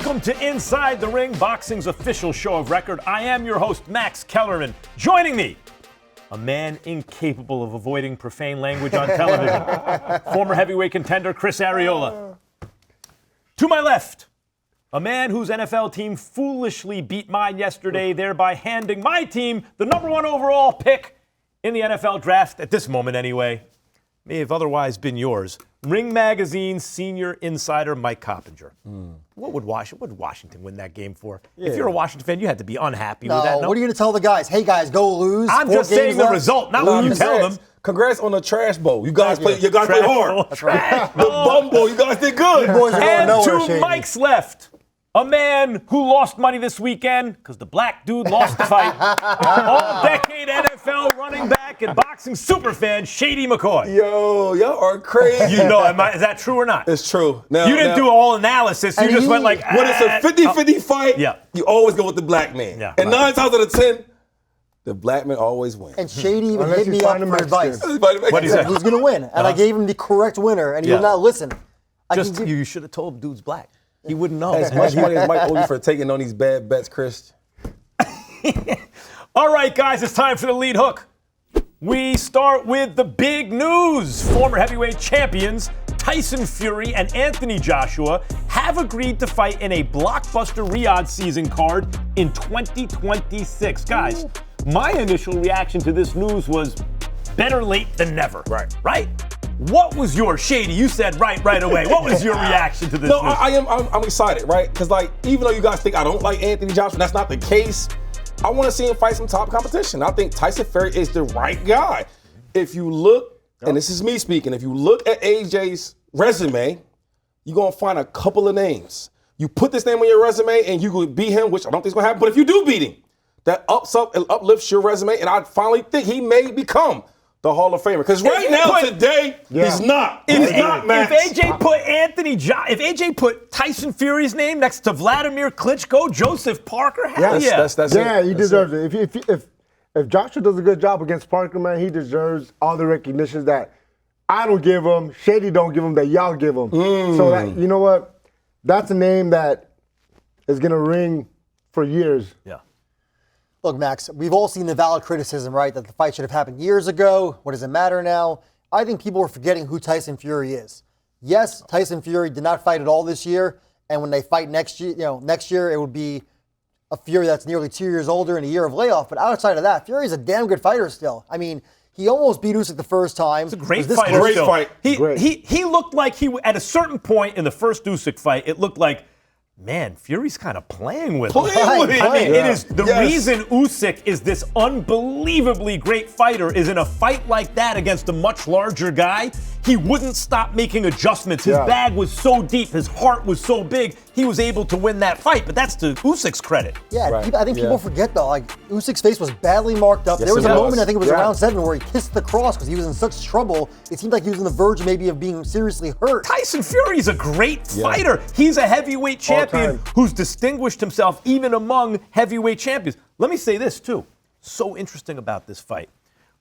Welcome to Inside the Ring, boxing's official show of record. I am your host, Max Kellerman. Joining me, a man incapable of avoiding profane language on television, former heavyweight contender Chris Areolla. To my left, a man whose NFL team foolishly beat mine yesterday, thereby handing my team the #1 overall pick in the NFL draft, at this moment anyway. May have otherwise been yours. Ring Magazine's senior insider, Mike Coppinger. What would Washington win that game for? Yeah. If you're a Washington fan, you had to be unhappy with that. No? What are you going to tell the guys? Hey, guys, go lose. I'm just saying the result, not what you tell them. Congrats on the trash bowl. You guys played hard. Trash the bum bowl, you guys did good. And to Mike's left, a man who lost money this weekend because the black dude lost the fight. All-decade NFL running back and boxing superfan, Shady McCoy. Yo, y'all are crazy. You know, is that true or not? It's true. Now, you didn't do all analysis. You just went like, when it's a 50-50 fight, you always go with the black man. Yeah, and 9 times out of 10, the black man always wins. And Shady even hit me up for advice. What he said? Who's going to win? And I gave him the correct winner, and he would not listen. You should have told dude's black. He wouldn't know. As much money as Mike owes you for taking on these bad bets, Chris. All right, guys, it's time for the lead hook. We start with the big news. Former heavyweight champions Tyson Fury and Anthony Joshua have agreed to fight in a blockbuster Riyadh season card in 2026. Guys, my initial reaction to this news was better late than never. Right? What was your Shady? You said right away. What was your reaction to this? No, I'm excited, right? Because even though you guys think I don't like Anthony Joshua, that's not the case. I want to see him fight some top competition. I think Tyson Fury is the right guy. If you look, and this is me speaking, if you look at AJ's resume, you're gonna find a couple of names. You put this name on your resume and you could beat him, which I don't think is gonna happen. But if you do beat him, that uplifts your resume, and I finally think he may become the Hall of Famer. Because today, he's not. He's not, man. If AJ put Tyson Fury's name next to Vladimir Klitschko, Joseph Parker, hell that's it. He deserves it. If Joshua does a good job against Parker, man, he deserves all the recognitions that I don't give him, Shady don't give him, that y'all give him. So you know what? That's a name that is gonna ring for years. Yeah. Look, Max, we've all seen the valid criticism, right, that the fight should have happened years ago. What does it matter now? I think people are forgetting who Tyson Fury is. Yes, Tyson Fury did not fight at all this year, and when they fight next year, it would be a Fury that's nearly 2 years older and a year of layoff. But outside of that, Fury's a damn good fighter still. I mean, he almost beat Usyk the first time. It's a great fighter. Great fight. He looked like at a certain point in the first Usyk fight, it looked like, man, Fury's kind of playing with him. I mean, it is the reason Usyk is this unbelievably great fighter is in a fight like that against a much larger guy. He wouldn't stop making adjustments. His bag was so deep. His heart was so big. He was able to win that fight, but that's to Usyk's credit. Yeah, I think people forget, though, like, Usyk's face was badly marked up. There was a moment, I think it was round 7, where he kissed the cross because he was in such trouble. It seemed like he was on the verge maybe of being seriously hurt. Tyson Fury's a great fighter. He's a heavyweight champion who's distinguished himself even among heavyweight champions. Let me say this, too. So interesting about this fight.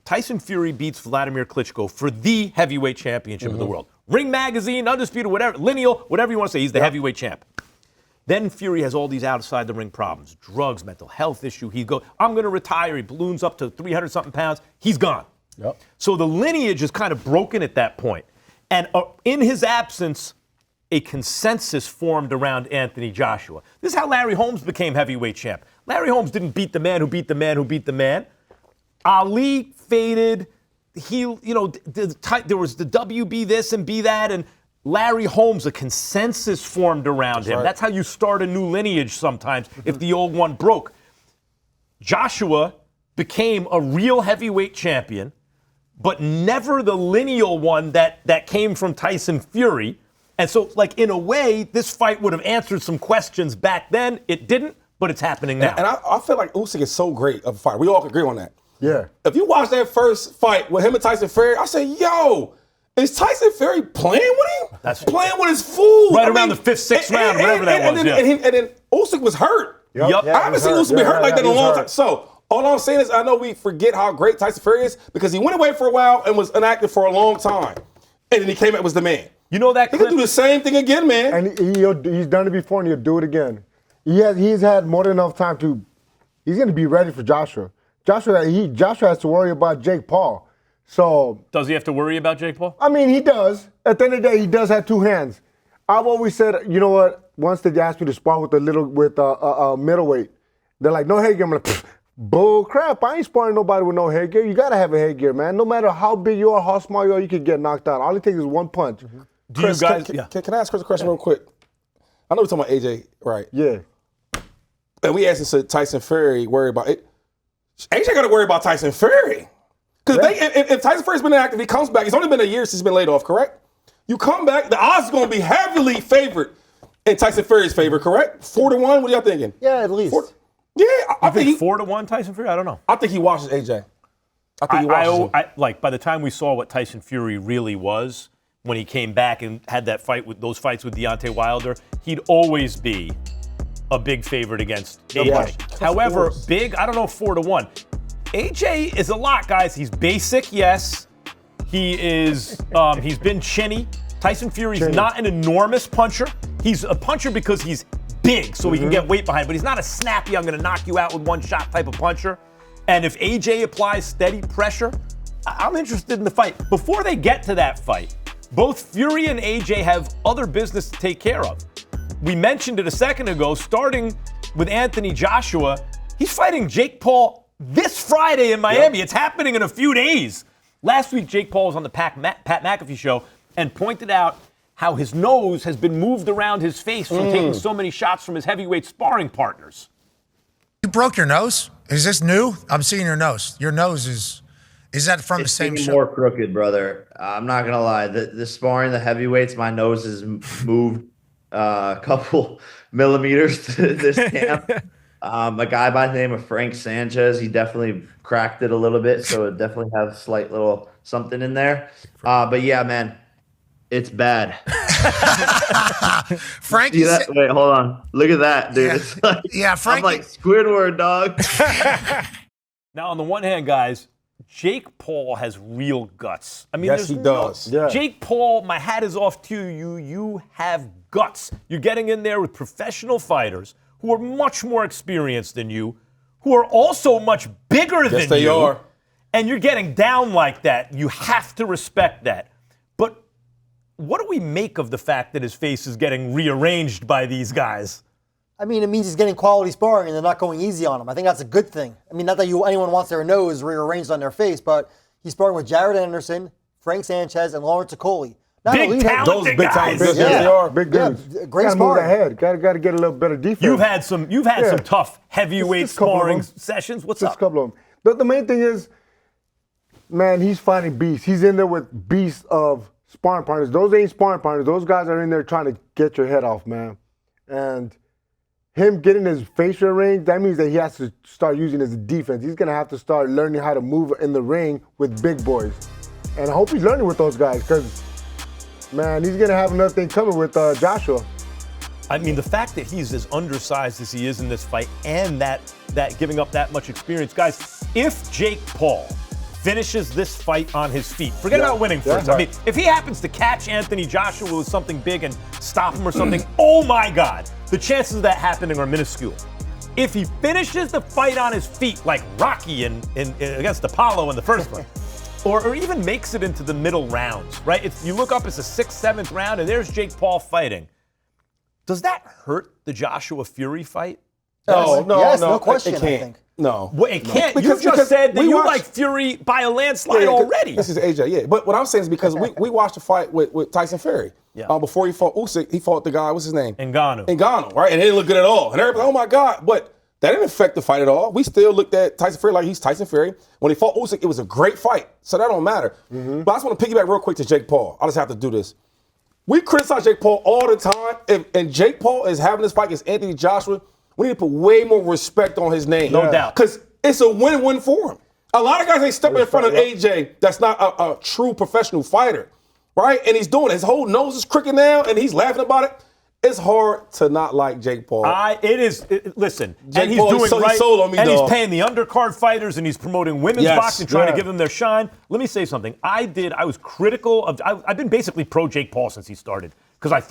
Tyson Fury beats Vladimir Klitschko for the heavyweight championship of the world. Ring Magazine, Undisputed, whatever, lineal, whatever you want to say, he's the heavyweight champ. Then Fury has all these outside the ring problems, drugs, mental health issue. I'm going to retire. He balloons up to 300-something pounds. He's gone. So the lineage is kind of broken at that point. And in his absence, a consensus formed around Anthony Joshua. This is how Larry Holmes became heavyweight champ. Larry Holmes didn't beat the man who beat the man who beat the man. Ali faded. There was the WB this and B that, and Larry Holmes, a consensus formed around him. That's how you start a new lineage sometimes if the old one broke. Joshua became a real heavyweight champion, but never the lineal one that came from Tyson Fury. And so, like, in a way, this fight would have answered some questions back then. It didn't, but it's happening now. And I feel like Usyk is so great of a fighter. We all can agree on that. Yeah. If you watch that first fight with him and Tyson Fury, I say, yo, is Tyson Fury playing with him? That's playing with his fool. Around the 5th, 6th round, whatever that was. And then Usyk was hurt. Yep. I haven't seen Usyk be hurt like that in a long time. So all I'm saying is I know we forget how great Tyson Fury is because he went away for a while and was inactive for a long time. And then he came back was the man. You know that He clip? can do the same thing again, man. And he's done it before, and he'll do it again. He's had more than enough time to. He's going to be ready for Joshua. Joshua has to worry about Jake Paul. So Does he have to worry about Jake Paul? I mean, he does. At the end of the day, he does have two hands. I've always said, you know what? Once they asked me to spar with a middleweight, they're like, no headgear. I'm like, bull crap. I ain't sparring nobody with no headgear. You gotta have a headgear, man. No matter how big you are, how small you are, you can get knocked out. All it takes is one punch. Do Chris, you guys? can I ask Chris a question real quick? I know we're talking about AJ, right? Yeah. And we asked him, Tyson Fury worry about it. AJ got to worry about Tyson Fury. Because if Tyson Fury's been inactive, he comes back. It's only been a year since he's been laid off, correct? You come back, the odds are going to be heavily favored in Tyson Fury's favor, correct? 4-1, what are y'all thinking? Yeah, at least. I think 4-1 Tyson Fury. I don't know. I think he watches AJ. I think he watches him. Like by the time we saw what Tyson Fury really was, when he came back and had that fight with those fights with Deontay Wilder, he'd always be a big favorite against AJ. However, big, I don't know, 4-1. AJ is a lot, guys. He's basic, yes. He is. He's been chinny. Tyson Fury's not an enormous puncher. He's a puncher because he's big, so he can get weight behind. But he's not a snappy, I'm going to knock you out with one shot type of puncher. And if AJ applies steady pressure, I'm interested in the fight. Before they get to that fight, both Fury and AJ have other business to take care of. We mentioned it a second ago, starting with Anthony Joshua. He's fighting Jake Paul this Friday in Miami. It's happening in a few days. Last week, Jake Paul was on the Pat McAfee show and pointed out how his nose has been moved around his face from taking so many shots from his heavyweight sparring partners. You broke your nose? Is this new? I'm seeing your nose. Your nose is that from the same show? More crooked, brother. I'm not gonna lie. The sparring, the heavyweights, my nose has moved a couple millimeters to this camp. A guy by the name of Frank Sanchez, he definitely cracked it a little bit, so it definitely has a slight little something in there. But yeah, man, it's bad. Frank, wait, hold on. Look at that, dude. Yeah, it's like, Frank. I'm like Squidward, dog. Now, on the one hand, guys, Jake Paul has real guts. I mean, Yes, he does. Yeah. Jake Paul, my hat is off to you. You have guts. You're getting in there with professional fighters who are much more experienced than you, who are also much bigger than you. Yes, they are. And you're getting down like that. You have to respect that. But what do we make of the fact that his face is getting rearranged by these guys? I mean, it means he's getting quality sparring and they're not going easy on him. I think that's a good thing. I mean, not that anyone wants their nose rearranged on their face, but he's sparring with Jared Anderson, Frank Sanchez, and Lawrence Okoli. Big talented guys. Yes, they are. Big dudes. Great Gotta move sparring. that head. Gotta get a little better defense. You've had some tough heavyweight Just a couple of sparring them. sessions. What's Just up? a couple of them. The main thing is, man, he's fighting beasts. He's in there with beasts of sparring partners. Those ain't sparring partners. Those guys are in there trying to get your head off, man. And him getting his facial range, that means that he has to start using his defense. He's going to have to start learning how to move in the ring with big boys. And I hope he's learning with those guys because, man, he's going to have another thing coming with Joshua. I mean, the fact that he's as undersized as he is in this fight and that giving up that much experience. Guys, if Jake Paul finishes this fight on his feet, forget about winning first. I mean, if he happens to catch Anthony Joshua with something big and stop him or something, oh my God, the chances of that happening are minuscule. If he finishes the fight on his feet like Rocky in against Apollo in the first one, or even makes it into the middle rounds, right? You look up, it's the 6th, 7th round, and there's Jake Paul fighting. Does that hurt the Joshua Fury fight? No, no question, it I can't. think. No. Well, it can't. Because- You just said that we you watched- like Fury by a landslide Yeah, already. This is AJ, yeah. But what I'm saying is because we watched the fight with Tyson Fury. Yeah. Before he fought Usyk, he fought the guy, what's his name? Ngannou, right? And it didn't look good at all. And everybody, oh my God. But that didn't affect the fight at all. We still looked at Tyson Fury like he's Tyson Fury. When he fought Usyk, it was a great fight. So that don't matter. But I just want to piggyback real quick to Jake Paul. I just have to do this. We criticize Jake Paul all the time. And Jake Paul is having this fight against Anthony Joshua. We need to put way more respect on his name. No doubt. Because it's a win-win for him. A lot of guys ain't stepping in front of AJ that's not a true professional fighter, right? And he's doing it. His whole nose is crooked now, and he's laughing about it. it's hard to not like Jake Paul. Listen, Jake and he's Paul, doing he right, sold on me, and dog. he's paying the undercard fighters, and he's promoting women's Yes, boxing, trying to yeah. give them their shine. Let me say something. I was critical of. I've been basically pro Jake Paul since he started because I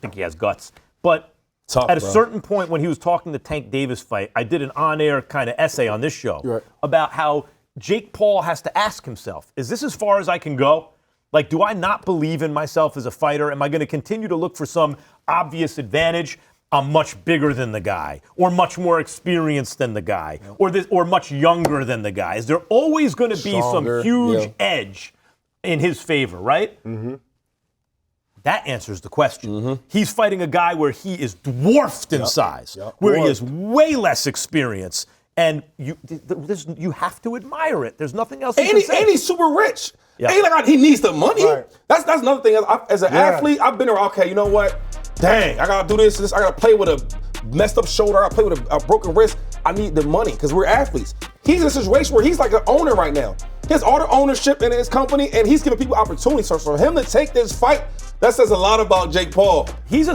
think he has guts. But Tough, at a bro. certain point when he was talking the Tank Davis fight, I did an on-air kind of essay on this show Right. about how Jake Paul has to ask himself, is this as far as I can go? Like, do I not believe in myself as a fighter? Am I going to continue to look for some obvious advantage? I'm much bigger than the guy, or much more experienced than the guy, or much younger than the guy. Is there always going to be Stronger, some huge yeah. edge in his favor, right? Mm-hmm. That answers the question. Mm-hmm. He's fighting a guy where he is dwarfed in size, where he has way less experience, and you have to admire it. There's nothing else you can say. And he's super rich. Yeah. Ain't like he needs the money. Right. That's another thing. As an athlete, I've been around, okay, you know what? Dang, I gotta do this. I gotta play with a messed up shoulder. I gotta play with a broken wrist. I need the money because we're athletes. He's in a situation where he's like an owner right now. He has all the ownership in his company, and he's giving people opportunities. So for him to take this fight, that says a lot about Jake Paul. He's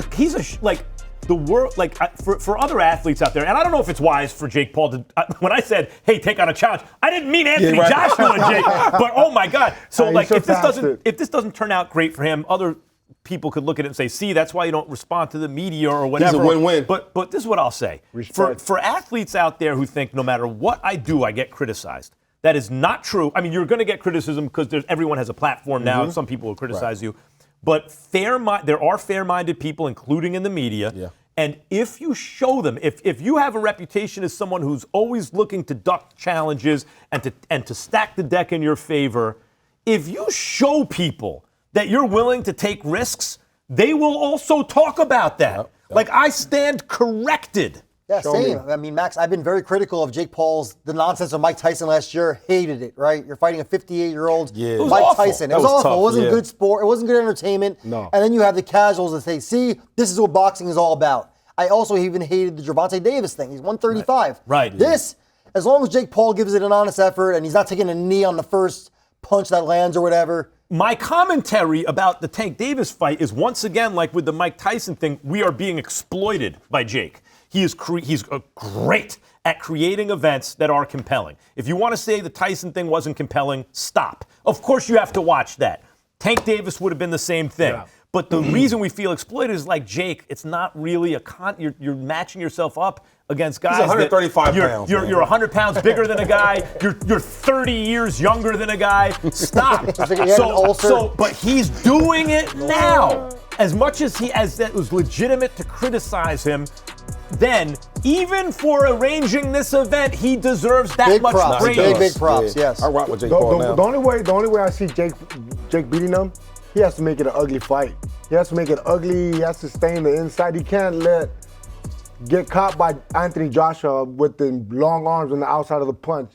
like the world, like for other athletes out there, and I don't know if it's wise for Jake Paul to. When I said, "Hey, take on a challenge," I didn't mean Anthony right. Joshua and Jake, but oh my God! So He like, if surpassed this doesn't turn out great for him, other people could look at it and say, "See, that's why you don't respond to the media or whatever." He's a win-win. But this is what I'll say for athletes out there who think no matter what I do, I get criticized. That is not true. I mean, you're going to get criticism because everyone has a platform now, and some people will criticize you. But there are fair-minded people, including in the media. Yeah. And if you show them, if you have a reputation as someone who's always looking to duck challenges and to stack the deck in your favor, if you show people that you're willing to take risks, they will also talk about that. Yep. Like, I stand corrected. Yeah, Show same. me. I mean, Max, I've been very critical of Jake Paul's, the nonsense of Mike Tyson last year. Hated it, right? You're fighting a 58-year-old Yeah. It was Mike awful. Tyson. It That was was awful. tough, It wasn't yeah. good sport. It wasn't good entertainment. No. And then you have the casuals that say, see, this is what boxing is all about. I also even hated the Gervonta Davis thing. He's 135. Right. This, as long as Jake Paul gives it an honest effort and he's not taking a knee on the first punch that lands or whatever. My commentary about the Tank Davis fight is once again, like with the Mike Tyson thing, we are being exploited by Jake. He's great at creating events that are compelling. If you want to say the Tyson thing wasn't compelling, stop. Of course you have to watch that. Tank Davis would have been the same thing. Yeah. But the reason we feel exploited is like Jake, it's not really you're matching yourself up against guys. 135 that pounds, You're man. 100 pounds bigger than a guy. You're 30 years younger than a guy. Stop. He had an ulcer. But he's doing it now. As much as that was legitimate to criticize him, then even for arranging this event, he deserves that Big much props. praise. Big props, yes. I rock with Jake The, Paul the, now. the only way I see Jake beating him, he has to make it an ugly fight. He has to make it ugly. He has to stay in the inside. He can't get caught by Anthony Joshua with the long arms on the outside of the punch.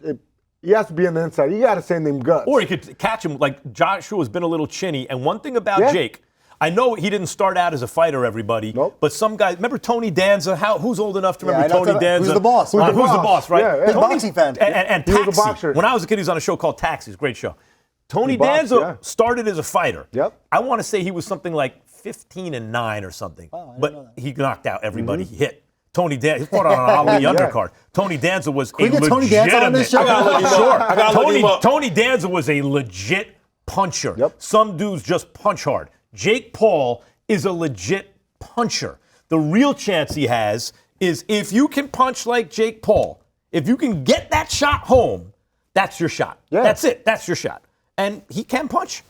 He has to be on the inside. He got to send him guts. Or he could catch him like Joshua's been a little chinny. And one thing about Jake, I know he didn't start out as a fighter, everybody. Nope. But some guys, remember Tony Danza? Who's old enough to remember I know Tony Danza? who's the boss? Who's the boss, right? Yeah, yeah. Big Tony- boxing fan. And He was a Taxi. boxer. When I was a kid, he was on a show called Taxi. Great show. Tony He boxed, Danza yeah. started as a fighter. Yep. I want to say he was something like 15-9 or something. But he knocked out everybody he hit. Tony Danza, he fought on an Ali undercard. Tony Danza was a we get legitimate. Tony Danza on this show? I gotta look him up. Sure. I gotta look him up. Tony Danza was a legit puncher. Yep. Some dudes just punch hard. Jake Paul is a legit puncher. The real chance he has is if you can punch like Jake Paul, if you can get that shot home, that's your shot. Yeah. That's it. That's your shot. And he can punch.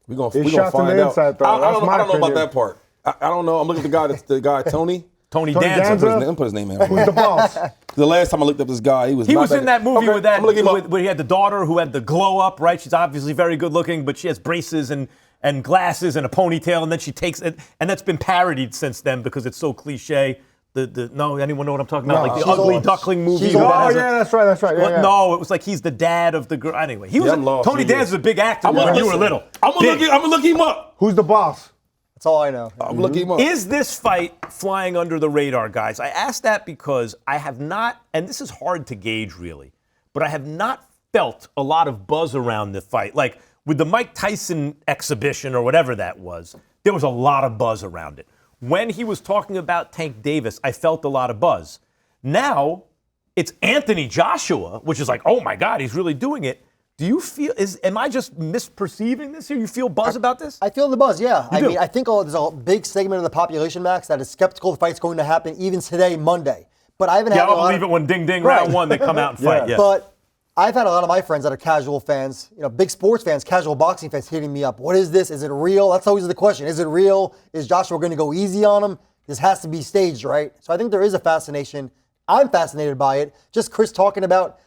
We're gonna His find shots on the out. inside, though. I That's don't my know about opinion. that part. I don't know. I'm looking at the guy Tony. Tony Tony Danza. Danza? Let me put his name in. Who's the boss? The last time I looked up this guy, he was. He not was in that movie Okay, with that I'm looking him up. where he had the daughter who had the glow up, right? She's obviously very good looking, but she has braces and glasses and a ponytail, and then she takes it, and that's been parodied since then because it's so cliche. No, anyone know what I'm talking about? No. Like the She's Ugly old. Duckling movie. She's where old. that Oh, has a- yeah, that's right. Yeah, yeah. No, it was like he's the dad of the girl. Anyway, he was. I'm lost. Tony He is. Danza's a big actor I'm when gonna you were listen. little. I'm Big. gonna look him up. Who's the boss? That's all I know. I'm looking him up. Is this fight flying under the radar, guys? I ask that because I have not, and this is hard to gauge really, but I have not felt a lot of buzz around the fight. Like with the Mike Tyson exhibition or whatever that was, there was a lot of buzz around it. when he was talking about Tank Davis, I felt a lot of buzz. Now it's Anthony Joshua, which is like, oh my God, he's really doing it. Do you feel, am I just misperceiving this here? You feel buzz about this? I feel the buzz, yeah. You do? Mean, I think there's a big segment of the population, Max, that is skeptical the fight's going to happen even today, Monday. But I haven't had I'll believe it when ding ding round one they come out and fight. Yeah. But I've had a lot of my friends that are casual fans, big sports fans, casual boxing fans hitting me up. What is this? Is it real? That's always the question. Is it real? Is Joshua going to go easy on him? This has to be staged, right? So I think there is a fascination. I'm fascinated by it. Just Chris talking about,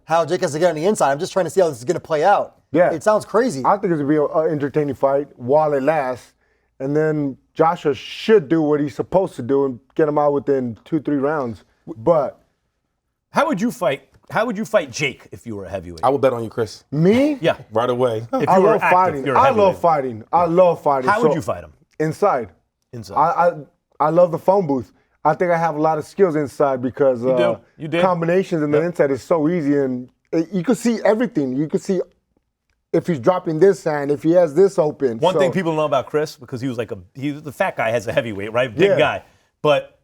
how Jake has to get on the inside. I'm just trying to see how this is going to play out. Yeah. It sounds crazy. I think it's going to be an entertaining fight while it lasts. And then Joshua should do what he's supposed to do and get him out within 2-3 rounds. But How would you fight Jake if you were a heavyweight? I would bet on you, Chris. me? Yeah. Right away. If I you were love active, fighting. you're a I heavyweight. love fighting. I love fighting. How would you fight him? Inside. Inside. I love the phone booth. I think I have a lot of skills inside because You do. combinations in the inside is so easy, and you can see everything. You can see if he's dropping this hand, if he has this open. One thing people know about Chris, because he was the fat guy as a heavyweight, right? Big Yeah. guy. But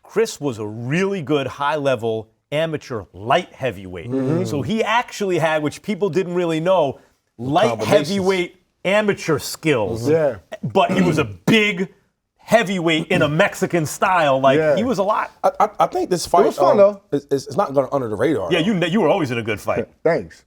Chris was a really good high-level amateur light heavyweight. Mm-hmm. So he actually had, which people didn't really know, light combinations. heavyweight amateur skills. Yeah. But he was a big heavyweight in a Mexican style. Yeah. He was a lot. I think this fight was fun, though. It's not going under the radar. Yeah, you were always in a good fight. Thanks.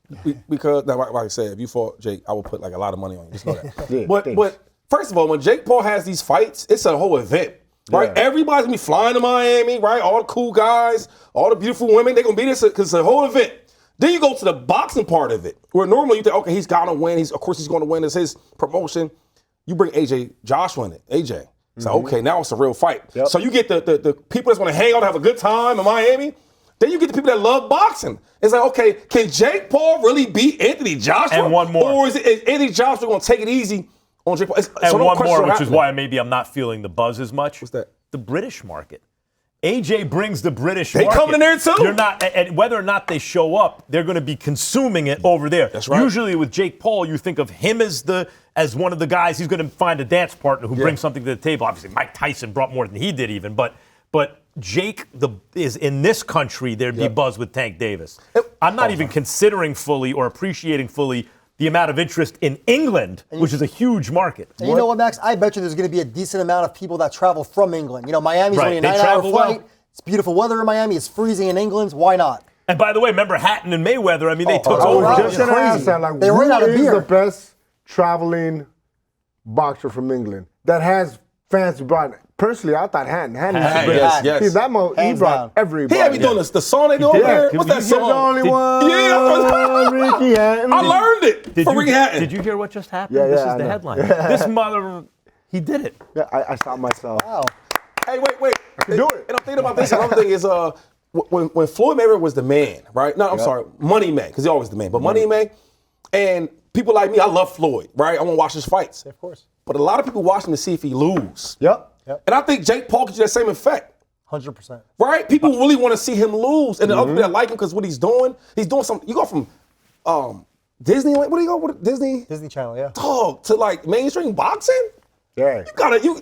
Because, like I said, if you fought Jake, I would put like a lot of money on you. Just know that. Yeah, but thanks. but first of all, when Jake Paul has these fights, it's a whole event. Right? Yeah. Everybody's gonna be flying to Miami, right? All the cool guys, all the beautiful women, they're gonna be there because it's a whole event. Then you go to the boxing part of it, where normally you think, okay, he's gotta win. Of course he's gonna win. It's his promotion. You bring AJ Joshua in it. AJ. So okay, now it's a real fight. Yep. So you get the people that's gonna hang out, have a good time in Miami. Then you get the people that love boxing. It's like, okay, can Jake Paul really beat Anthony Joshua? And one more. Or is Anthony Joshua gonna take it easy on Jake Paul? And one more, which is why maybe I'm not feeling the buzz as much. What's that? The British market. AJ brings the British They market. coming in there too. You're not, and whether or not they show up, they're going to be consuming it over there. That's right. Usually with Jake Paul, you think of him as one of the guys. He's going to find a dance partner who brings something to the table. Obviously, Mike Tyson brought more than he did even, but Jake is in this country. There'd be buzz with Tank Davis. I'm not even considering fully or appreciating fully the amount of interest in England, which is a huge market. And you know what, Max? I bet you there's going to be a decent amount of people that travel from England. Miami's Right, only a they 9-hour travel flight. well. It's beautiful weather in Miami. It's freezing in England. Why not? And by the way, remember Hatton and Mayweather? I mean, they took I over. was wow. just going to Crazy. ask that. Like, They ran out of who is beer. the best traveling boxer from England that has fans who brought? Personally, I thought Hatton. Hatton is the Hatton, best. yes. See, that he Hands brought down. everybody. He had me doing the song they do over there. What's that You're song? the only one. Yeah, Ricky Hatton. I learned it from Ricky Hatton. Did you hear what just happened? Yeah, This yeah, is I the know. headline. This mother, he did it. Yeah, I stopped myself. Wow. Hey, wait. I can do it. And I'm thinking about this. Another thing is, when Floyd Mayweather was the man, right? No, I'm sorry, Money Man, because he always the man. But Money Man, and people like me, I love Floyd, right? I want to watch his fights. Of course. But a lot of people watch him to see if he lose. Yep. And I think Jake Paul gives you that same effect. 100%. Right? People really want to see him lose. And the other people that like him because what he's doing something. You go from Disney, what do you go with Disney? Disney Channel, yeah. Dog, to like mainstream boxing? Yeah.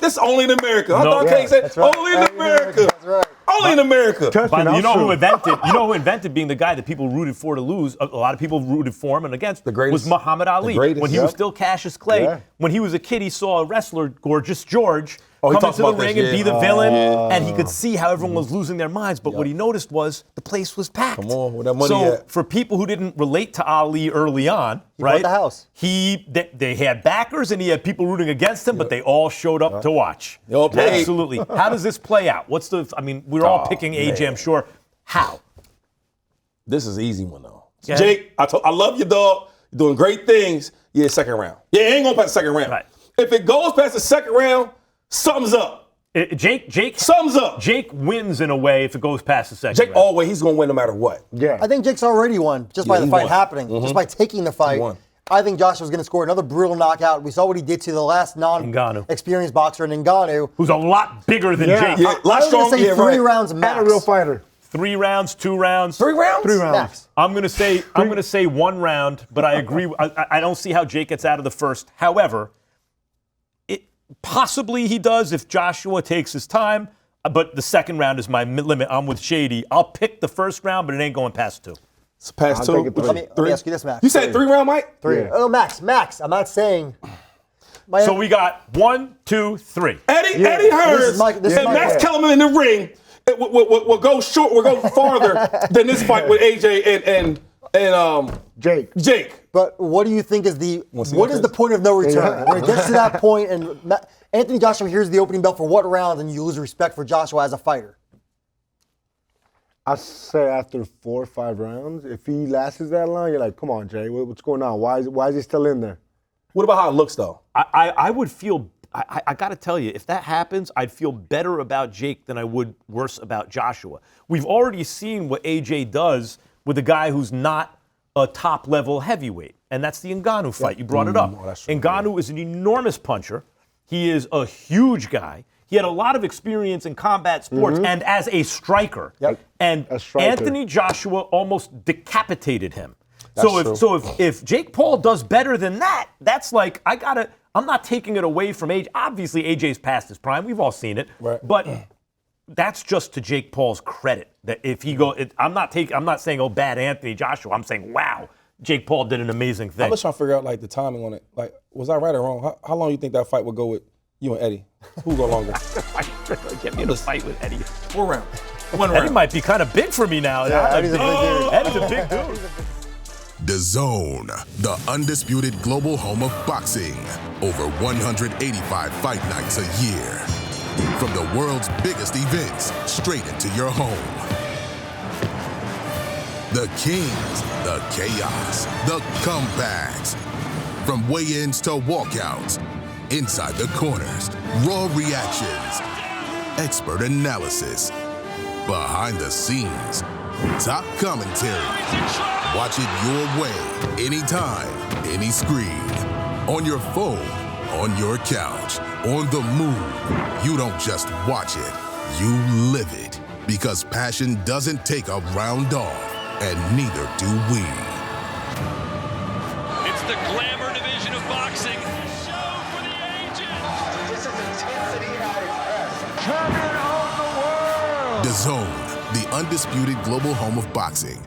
That's only in America. I No, thought yeah, King said, that's right. only in America. That's right. Only in America. Trust me, But you I'm know sure. who invented being the guy that people rooted for to lose? A lot of people rooted for him and against. The greatest. Was Muhammad Ali. greatest, When he yep. was still Cassius Clay. Yeah. When he was a kid, he saw a wrestler, Gorgeous George, Oh, he come talks into the about this, ring and yeah. be the villain, and he could see how everyone was losing their minds. But what he noticed was the place was packed. Come on, where that money so at? for people who didn't relate to Ali early on, right? bought the house. They had backers and he had people rooting against him, but they all showed up to watch. They all paid. Absolutely. How does this play out? We're all picking AJ, man. I'm sure. How? This is an easy one, though. Yeah. Jake, I love you, dog. You're doing great things. Yeah, second round. Yeah, it ain't going past the second round. Right. If it goes past the second round, something's up. Jake Something's up. Jake wins in a way if it goes past the second Jake round. always, he's going to win no matter what. Yeah. I think Jake's already won just by Yeah, the he fight won. happening, just by taking the fight. won. I think Joshua's going to score another brutal knockout. We saw what he did to the last non-experienced boxer, Ngannou. Who's a lot bigger than Jake. Yeah, I was going to say 3 rounds max. And a real fighter. 3 rounds, 2 rounds. 3 rounds? 3 rounds. Max. I'm gonna say 1 round, but I agree. I don't see how Jake gets out of the first. However, Possibly he does if Joshua takes his time, but the second round is my limit. I'm with Shady. I'll pick the first round, but it ain't going past 2. It's past I'll 2. take it 3. Let me ask you this, Max. You said 3 round, Mike? 3. Yeah. Oh, Max. I'm not saying. So we got 1, 2, 3. Eddie This Hearn is my- this is and my Max pick. Kellerman in the ring will go short, will go farther than this fight with AJ and Jake. But what do you think is the point of no return? Yeah. When it gets to that point, and Anthony Joshua hears the opening bell for what round, and you lose respect for Joshua as a fighter? I say after 4 or 5 rounds, if he lasts that long, you're like, come on, Jay, what's going on? Why is he still in there? What about how it looks, though? I would feel, I got to tell you, if that happens, I'd feel better about Jake than I would worse about Joshua. We've already seen what AJ does with a guy who's not a top-level heavyweight, and that's the Ngannou fight. You brought it up. Ngannou is an enormous puncher. He is a huge guy. He had a lot of experience in combat sports and as a striker. Yep. And A striker. Anthony Joshua almost decapitated him. If Jake Paul does better than that, that's like, I'm not taking it away from AJ. Obviously, AJ's past his prime. We've all seen it. Right. But that's just to Jake Paul's credit. That if he I'm not saying, oh, bad Anthony Joshua. I'm saying, wow, Jake Paul did an amazing thing. I'm just trying to figure out like the timing on it. Like, was I right or wrong? How long do you think that fight would go with you and Eddie? Who would go longer? Get me in a fight with Eddie. 4 rounds. 1 Eddie round. might be kind of big for me now. Eddie's a big dude. Eddie's a big dude. The Zone, the undisputed global home of boxing. Over 185 fight nights a year. From the world's biggest events straight into your home. The kings, the chaos, the comebacks. From weigh-ins to walkouts, inside the corners, raw reactions, expert analysis, behind the scenes, top commentary. Watch it your way, anytime, any screen. On your phone, on your couch, on the move. You don't just watch it, you live it. Because passion doesn't take a round off, and neither do we. It's the glamour division of boxing. Show for the ages. This is intensity at its best. Champion of the world. The Zone, the undisputed global home of boxing.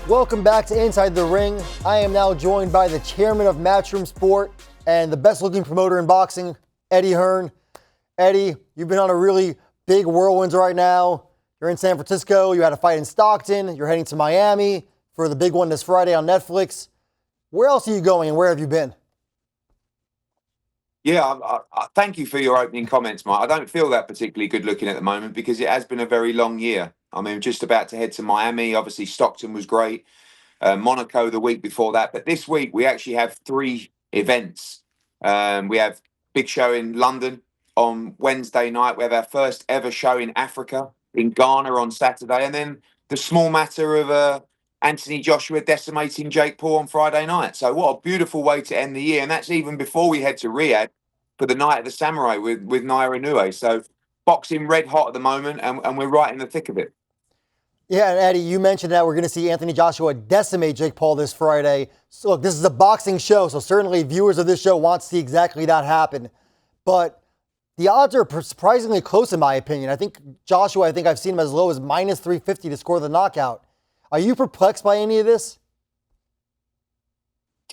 Welcome back to Inside the Ring. I am now joined by the chairman of Matchroom Sport and the best-looking promoter in boxing, Eddie Hearn. Eddie, you've been on a really big whirlwind right now. You're in San Francisco. You had a fight in Stockton. You're heading to Miami for the big one this Friday on Netflix. Where else are you going and where have you been? Yeah, thank you for your opening comments, Mike. I don't feel that particularly good looking at the moment because it has been a very long year. I mean, just about to head to Miami. Obviously, Stockton was great. Monaco the week before that. But this week, we actually have 3 events. We have big show in London on Wednesday night. We have our first ever show in Africa, in Ghana on Saturday. And then the small matter of Anthony Joshua decimating Jake Paul on Friday night. So what a beautiful way to end the year. And that's even before we head to Riyadh for the Night of the Samurai with Naoya Inoue. So boxing red hot at the moment, and we're right in the thick of it. Yeah, and Eddie, you mentioned that we're going to see Anthony Joshua decimate Jake Paul this Friday. So look, this is a boxing show, so certainly viewers of this show want to see exactly that happen. But the odds are surprisingly close in my opinion. I think Joshua, I've seen him as low as minus 350 to score the knockout. Are you perplexed by any of this?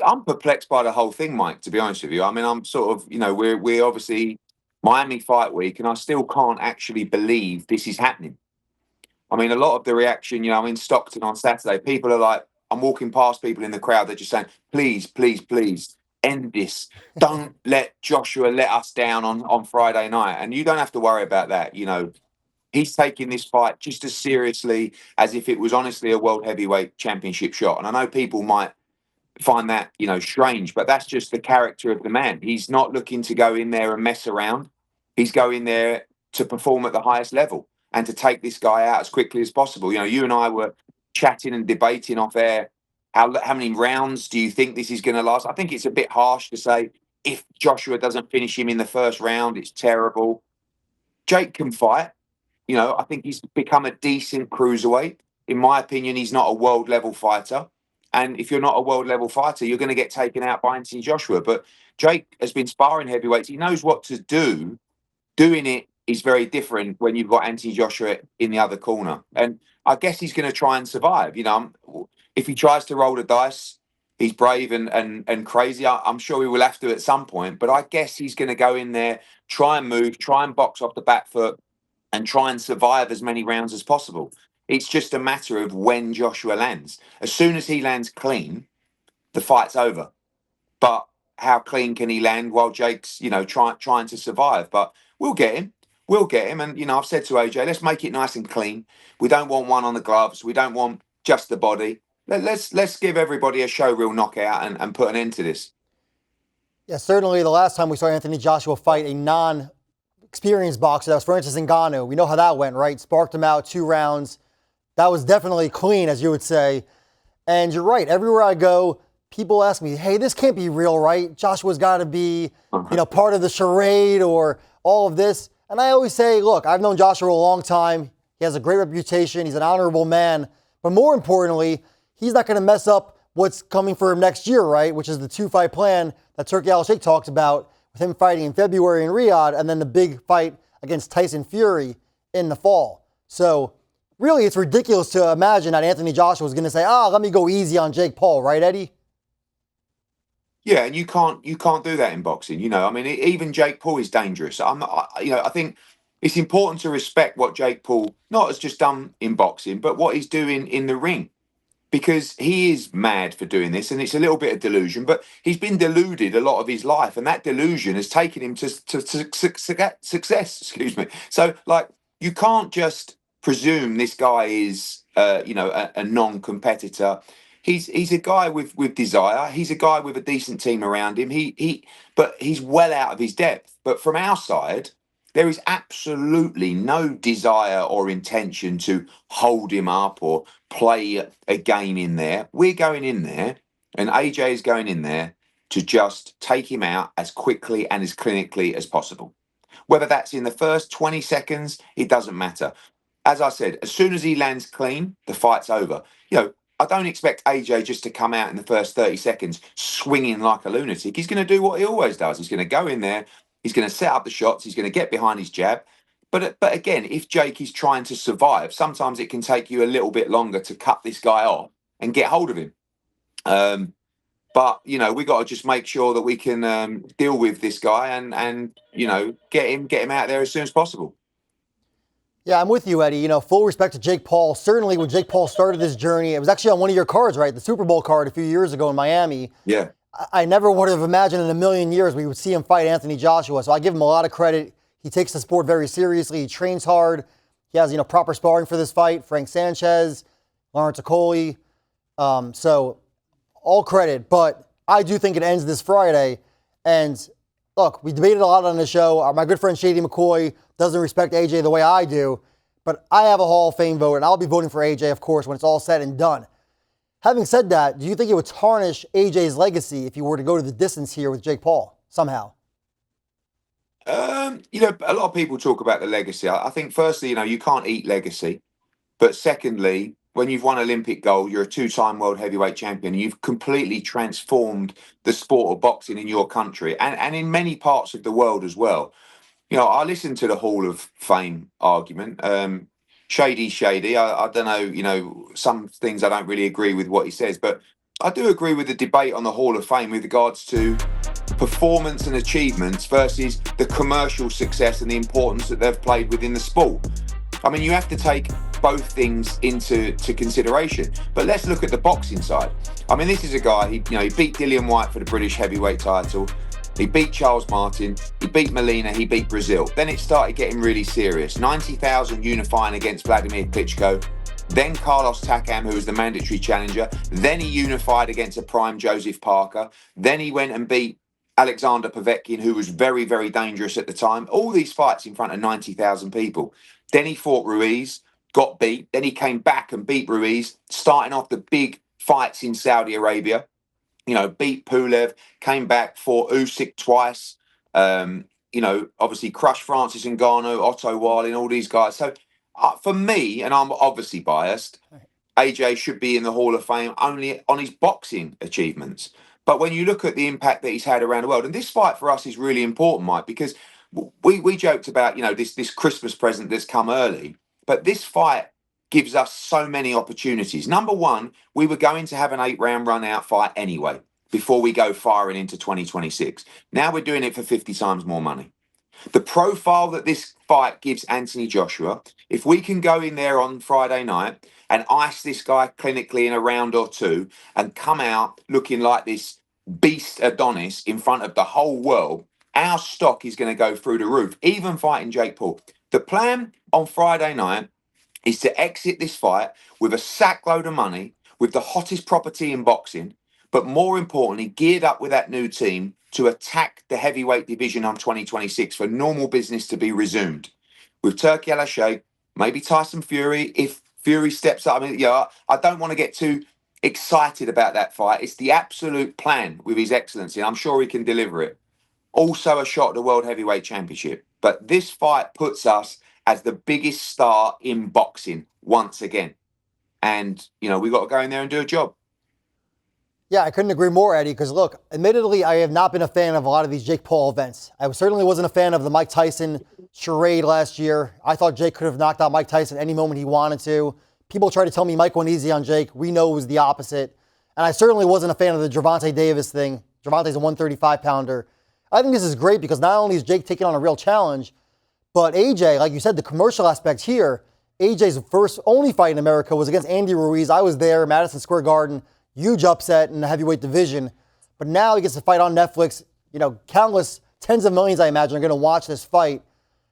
I'm perplexed by the whole thing, Mike, to be honest with you. I mean, I'm sort of, we're obviously Miami Fight Week, and I still can't actually believe this is happening. I mean, a lot of the reaction, I'm in Stockton on Saturday. People are like, I'm walking past people in the crowd. They're just saying, please, please, please, end this. Don't let Joshua let us down on Friday night. And you don't have to worry about that. He's taking this fight just as seriously as if it was honestly a world heavyweight championship shot. And I know people might find that, strange, but that's just the character of the man. He's not looking to go in there and mess around. He's going there to perform at the highest level and to take this guy out as quickly as possible. You and I were chatting and debating off air. How many rounds do you think this is going to last? I think it's a bit harsh to say if Joshua doesn't finish him in the first round, it's terrible. Jake can fight. I think he's become a decent cruiserweight. In my opinion, he's not a world level fighter. And if you're not a world level fighter, you're going to get taken out by Anthony Joshua. But Jake has been sparring heavyweights. He knows what to do. Doing it is very different when you've got Anthony Joshua in the other corner. And I guess he's going to try and survive. If he tries to roll the dice, he's brave and crazy. I'm sure he will have to at some point. But I guess he's going to go in there, try and move, try and box off the back foot, and try and survive as many rounds as possible. It's just a matter of when Joshua lands. As soon as he lands clean, the fight's over. But how clean can he land while Jake's, trying to survive? But we'll get him. We'll get him. And, I've said to AJ, let's make it nice and clean. We don't want one on the gloves. We don't want just the body. Let's give everybody a showreel knockout and put an end to this. Yeah, certainly the last time we saw Anthony Joshua fight a non-experienced boxer, that was Francis Ngannou. We know how that went, right? Sparked him out 2 rounds. That was definitely clean, as you would say. And you're right. Everywhere I go, people ask me, hey, this can't be real, right? Joshua's got to be, part of the charade or all of this. And I always say, look, I've known Joshua a long time. He has a great reputation. He's an honorable man. But more importantly, he's not going to mess up what's coming for him next year, right? Which is the 2-fight plan that Turki Al-Sheikh talked about with him fighting in February in Riyadh and then the big fight against Tyson Fury in the fall. So really, it's ridiculous to imagine that Anthony Joshua is going to say, let me go easy on Jake Paul, right, Eddie? Yeah, and you can't do that in boxing. Even Jake Paul is dangerous. I think it's important to respect what Jake Paul not has just done in boxing, but what he's doing in the ring, because he is mad for doing this, and it's a little bit of delusion. But he's been deluded a lot of his life, and that delusion has taken him to success. Excuse me. So, you can't just presume this guy is, a non-competitor. He's a guy with desire. He's a guy with a decent team around him. But he's well out of his depth. But from our side, there is absolutely no desire or intention to hold him up or play a game in there. We're going in there, and AJ is going in there to just take him out as quickly and as clinically as possible. Whether that's in the first 20 seconds, it doesn't matter. As I said, as soon as he lands clean, the fight's over. I don't expect AJ just to come out in the first 30 seconds swinging like a lunatic. He's going to do what he always does. He's going to go in there. He's going to set up the shots. He's going to get behind his jab. But again, if Jake is trying to survive, sometimes it can take you a little bit longer to cut this guy off and get hold of him. But we got to just make sure that we can deal with this guy and get him out there as soon as possible. Yeah, I'm with you, Eddie. Full respect to Jake Paul. Certainly when Jake Paul started this journey, it was actually on one of your cards, right? The Super Bowl card a few years ago in Miami. Yeah. I never would have imagined in a million years we would see him fight Anthony Joshua. So I give him a lot of credit. He takes the sport very seriously. He trains hard. He has, proper sparring for this fight. Frank Sanchez, Lawrence Okolie. So all credit. But I do think it ends this Friday. And look, we debated a lot on the show. My good friend Shady McCoy doesn't respect AJ the way I do, but I have a Hall of Fame vote, and I'll be voting for AJ, of course, when it's all said and done. Having said that, do you think it would tarnish AJ's legacy if you were to go to the distance here with Jake Paul somehow? A lot of people talk about the legacy. I think, firstly, you can't eat legacy. But secondly, when you've won Olympic gold, you're a 2-time world heavyweight champion. You've completely transformed the sport of boxing in your country and in many parts of the world as well. I listened to the Hall of Fame argument. Shady. I don't know, some things I don't really agree with what he says, but I do agree with the debate on the Hall of Fame with regards to performance and achievements versus the commercial success and the importance that they've played within the sport. I mean, you have to take both things into consideration. But let's look at the boxing side. I mean, this is a guy, he beat Dillian Whyte for the British heavyweight title. He beat Charles Martin, he beat Molina, he beat Brazil. Then it started getting really serious. 90,000 unifying against Vladimir Klitschko. then Carlos Takam, who was the mandatory challenger. Then he unified against a prime Joseph Parker. Then he went and beat Alexander Povetkin, who was very, very dangerous at the time. All these fights in front of 90,000 people. Then he fought Ruiz, got beat. Then he came back and beat Ruiz, starting off the big fights in Saudi Arabia. Beat Pulev, came back, fought Usyk twice. Obviously crushed Francis Ngannou, Otto Wallin, all these guys. So for me, and I'm obviously biased, AJ should be in the Hall of Fame only on his boxing achievements. But when you look at the impact that he's had around the world, and this fight for us is really important, Mike, because we joked about, this Christmas present that's come early, but this fight gives us so many opportunities. Number one, we were going to have an 8-round run-out fight anyway before we go firing into 2026. Now we're doing it for 50 times more money. The profile that this fight gives Anthony Joshua, if we can go in there on Friday night and ice this guy clinically in a round or two and come out looking like this beast Adonis in front of the whole world, our stock is going to go through the roof, even fighting Jake Paul. The plan on Friday night is to exit this fight with a sackload of money, with the hottest property in boxing, but more importantly, geared up with that new team to attack the heavyweight division on 2026 for normal business to be resumed. With Turki Al-Sheikh, maybe Tyson Fury, if Fury steps up. I don't want to get too excited about that fight. It's the absolute plan with His Excellency. I'm sure he can deliver it. Also a shot at the World Heavyweight Championship. But this fight puts us as the biggest star in boxing once again. And, we got to go in there and do a job. Yeah, I couldn't agree more, Eddie, because look, admittedly, I have not been a fan of a lot of these Jake Paul events. I certainly wasn't a fan of the Mike Tyson charade last year. I thought Jake could have knocked out Mike Tyson any moment he wanted to. People try to tell me Mike went easy on Jake. We know it was the opposite. And I certainly wasn't a fan of the Gervonta Davis thing. Gervonta's a 135-pounder. I think this is great because not only is Jake taking on a real challenge, but AJ, like you said, the commercial aspect here, AJ's only fight in America was against Andy Ruiz. I was there, Madison Square Garden. Huge upset in the heavyweight division. But now he gets to fight on Netflix. Countless tens of millions, I imagine, are going to watch this fight.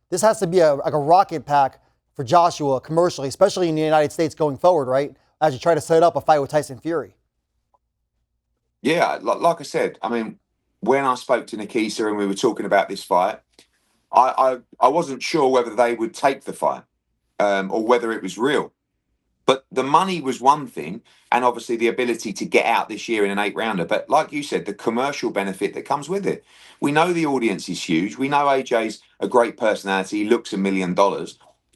This has to be a rocket pack for Joshua commercially, especially in the United States going forward, right? As you try to set up a fight with Tyson Fury. Yeah, like I said, when I spoke to Nikisa and we were talking about this fight, I wasn't sure whether they would take the fight or whether it was real. But the money was one thing, and obviously the ability to get out this year in an 8-rounder. But like you said, the commercial benefit that comes with it. We know the audience is huge. We know AJ's a great personality. He looks $1 million.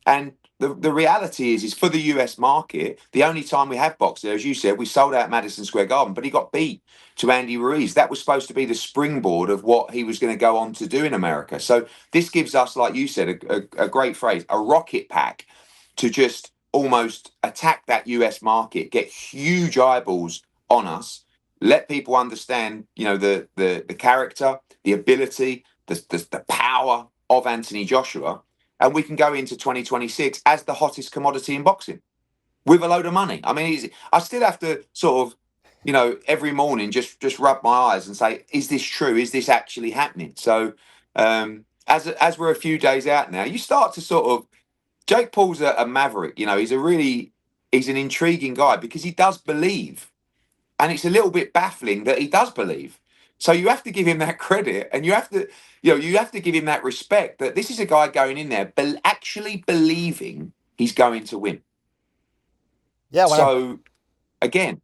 And the reality is for the US market, the only time we have boxed there, as you said, we sold out Madison Square Garden, but he got beat to Andy Ruiz. That was supposed to be the springboard of what he was going to go on to do in America. So this gives us, like you said, a great phrase, a rocket pack to just almost attack that US market, get huge eyeballs on us, let people understand, the character, the ability, the power of Anthony Joshua, and we can go into 2026 as the hottest commodity in boxing with a load of money. I still have to sort of, every morning just rub my eyes and say, is this true? Is this actually happening? So as we're a few days out now, you start to sort of, Jake Paul's a maverick. He's an intriguing guy because he does believe. And it's a little bit baffling that he does believe. So you have to give him that credit, and you have to give him that respect that this is a guy going in there actually believing he's going to win. Yeah. Again,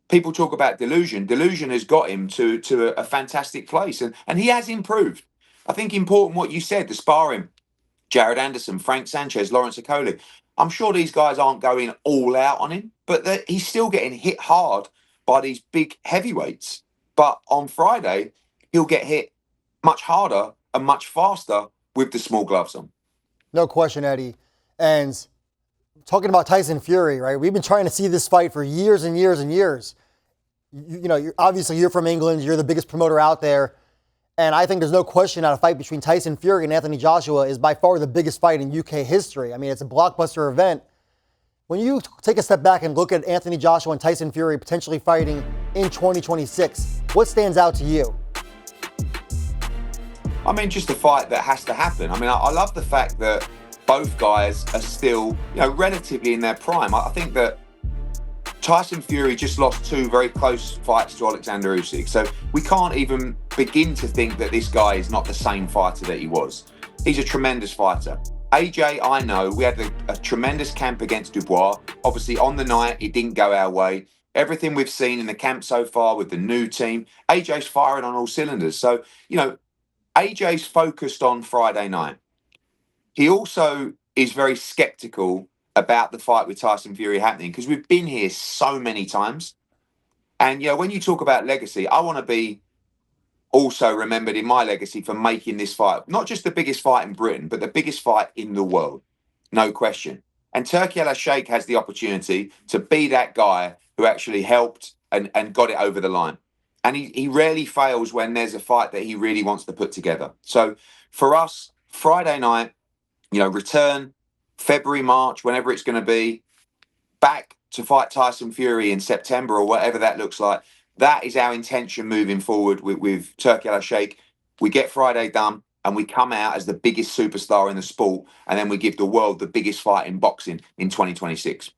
people talk about delusion. Delusion has got him to a fantastic place, and he has improved. I think important what you said, the sparring. Jared Anderson, Frank Sanchez, Lawrence Okoli. I'm sure these guys aren't going all out on him, but he's still getting hit hard by these big heavyweights. But on Friday, he'll get hit much harder and much faster with the small gloves on. No question, Eddie. And talking about Tyson Fury, right? We've been trying to see this fight for years and years and years. You're from England. You're the biggest promoter out there. And I think there's no question that a fight between Tyson Fury and Anthony Joshua is by far the biggest fight in UK history. It's a blockbuster event. When you take a step back and look at Anthony Joshua and Tyson Fury potentially fighting in 2026, what stands out to you? Just a fight that has to happen. I love the fact that both guys are still, relatively in their prime. I think that Tyson Fury just lost 2 very close fights to Alexander Usyk, so we can't even begin to think that this guy is not the same fighter that he was. He's a tremendous fighter. AJ, I know, we had a tremendous camp against Dubois. Obviously, on the night, it didn't go our way. Everything we've seen in the camp so far with the new team, AJ's firing on all cylinders. So, AJ's focused on Friday night. He also is very skeptical about the fight with Tyson Fury happening because we've been here so many times. And, when you talk about legacy, I want to be also remembered in my legacy for making this fight, not just the biggest fight in Britain, but the biggest fight in the world. No question. And Turki Al-Sheikh has the opportunity to be that guy who actually helped and got it over the line. And he rarely fails when there's a fight that he really wants to put together. So for us, Friday night, return, February, March, whenever it's going to be, back to fight Tyson Fury in September or whatever that looks like. That is our intention moving forward with Turki Al-Sheikh. We get Friday done and we come out as the biggest superstar in the sport, and then we give the world the biggest fight in boxing in 2026.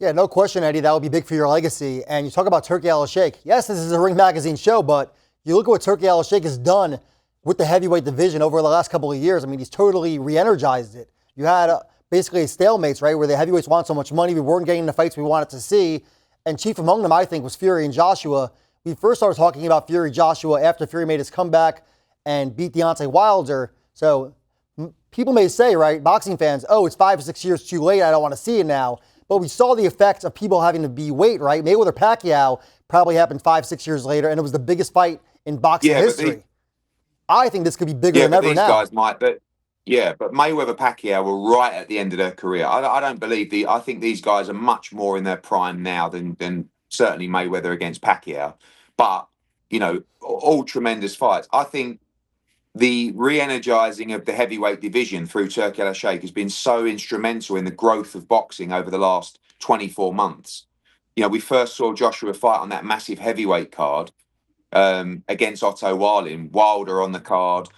Yeah, no question, Eddie. That would be big for your legacy. And you talk about Turki Al-Sheikh. Yes, this is a Ring Magazine show, but you look at what Turki Al-Sheikh has done with the heavyweight division over the last couple of years. I mean, he's totally re-energized it. You had basically stalemates, right, where the heavyweights want so much money. We weren't getting the fights we wanted to see. And chief among them, I think, was Fury and Joshua. We first started talking about Fury-Joshua after Fury made his comeback and beat Deontay Wilder. So people may say, right, boxing fans, oh, it's 5 or 6 years too late. I don't want to see it now. But we saw the effects of people having to be weight, right? Mayweather-Pacquiao probably happened 5, 6 years later, and it was the biggest fight in boxing history. I think this could be bigger than ever these now. Guys might, but Mayweather Pacquiao were right at the end of their career. I don't believe I think these guys are much more in their prime now than certainly Mayweather against Pacquiao. But, all tremendous fights. I think the re-energizing of the heavyweight division through Turki Al-Sheikh has been so instrumental in the growth of boxing over the last 24 months. We first saw Joshua fight on that massive heavyweight card against Otto Wallin, Wilder on the card,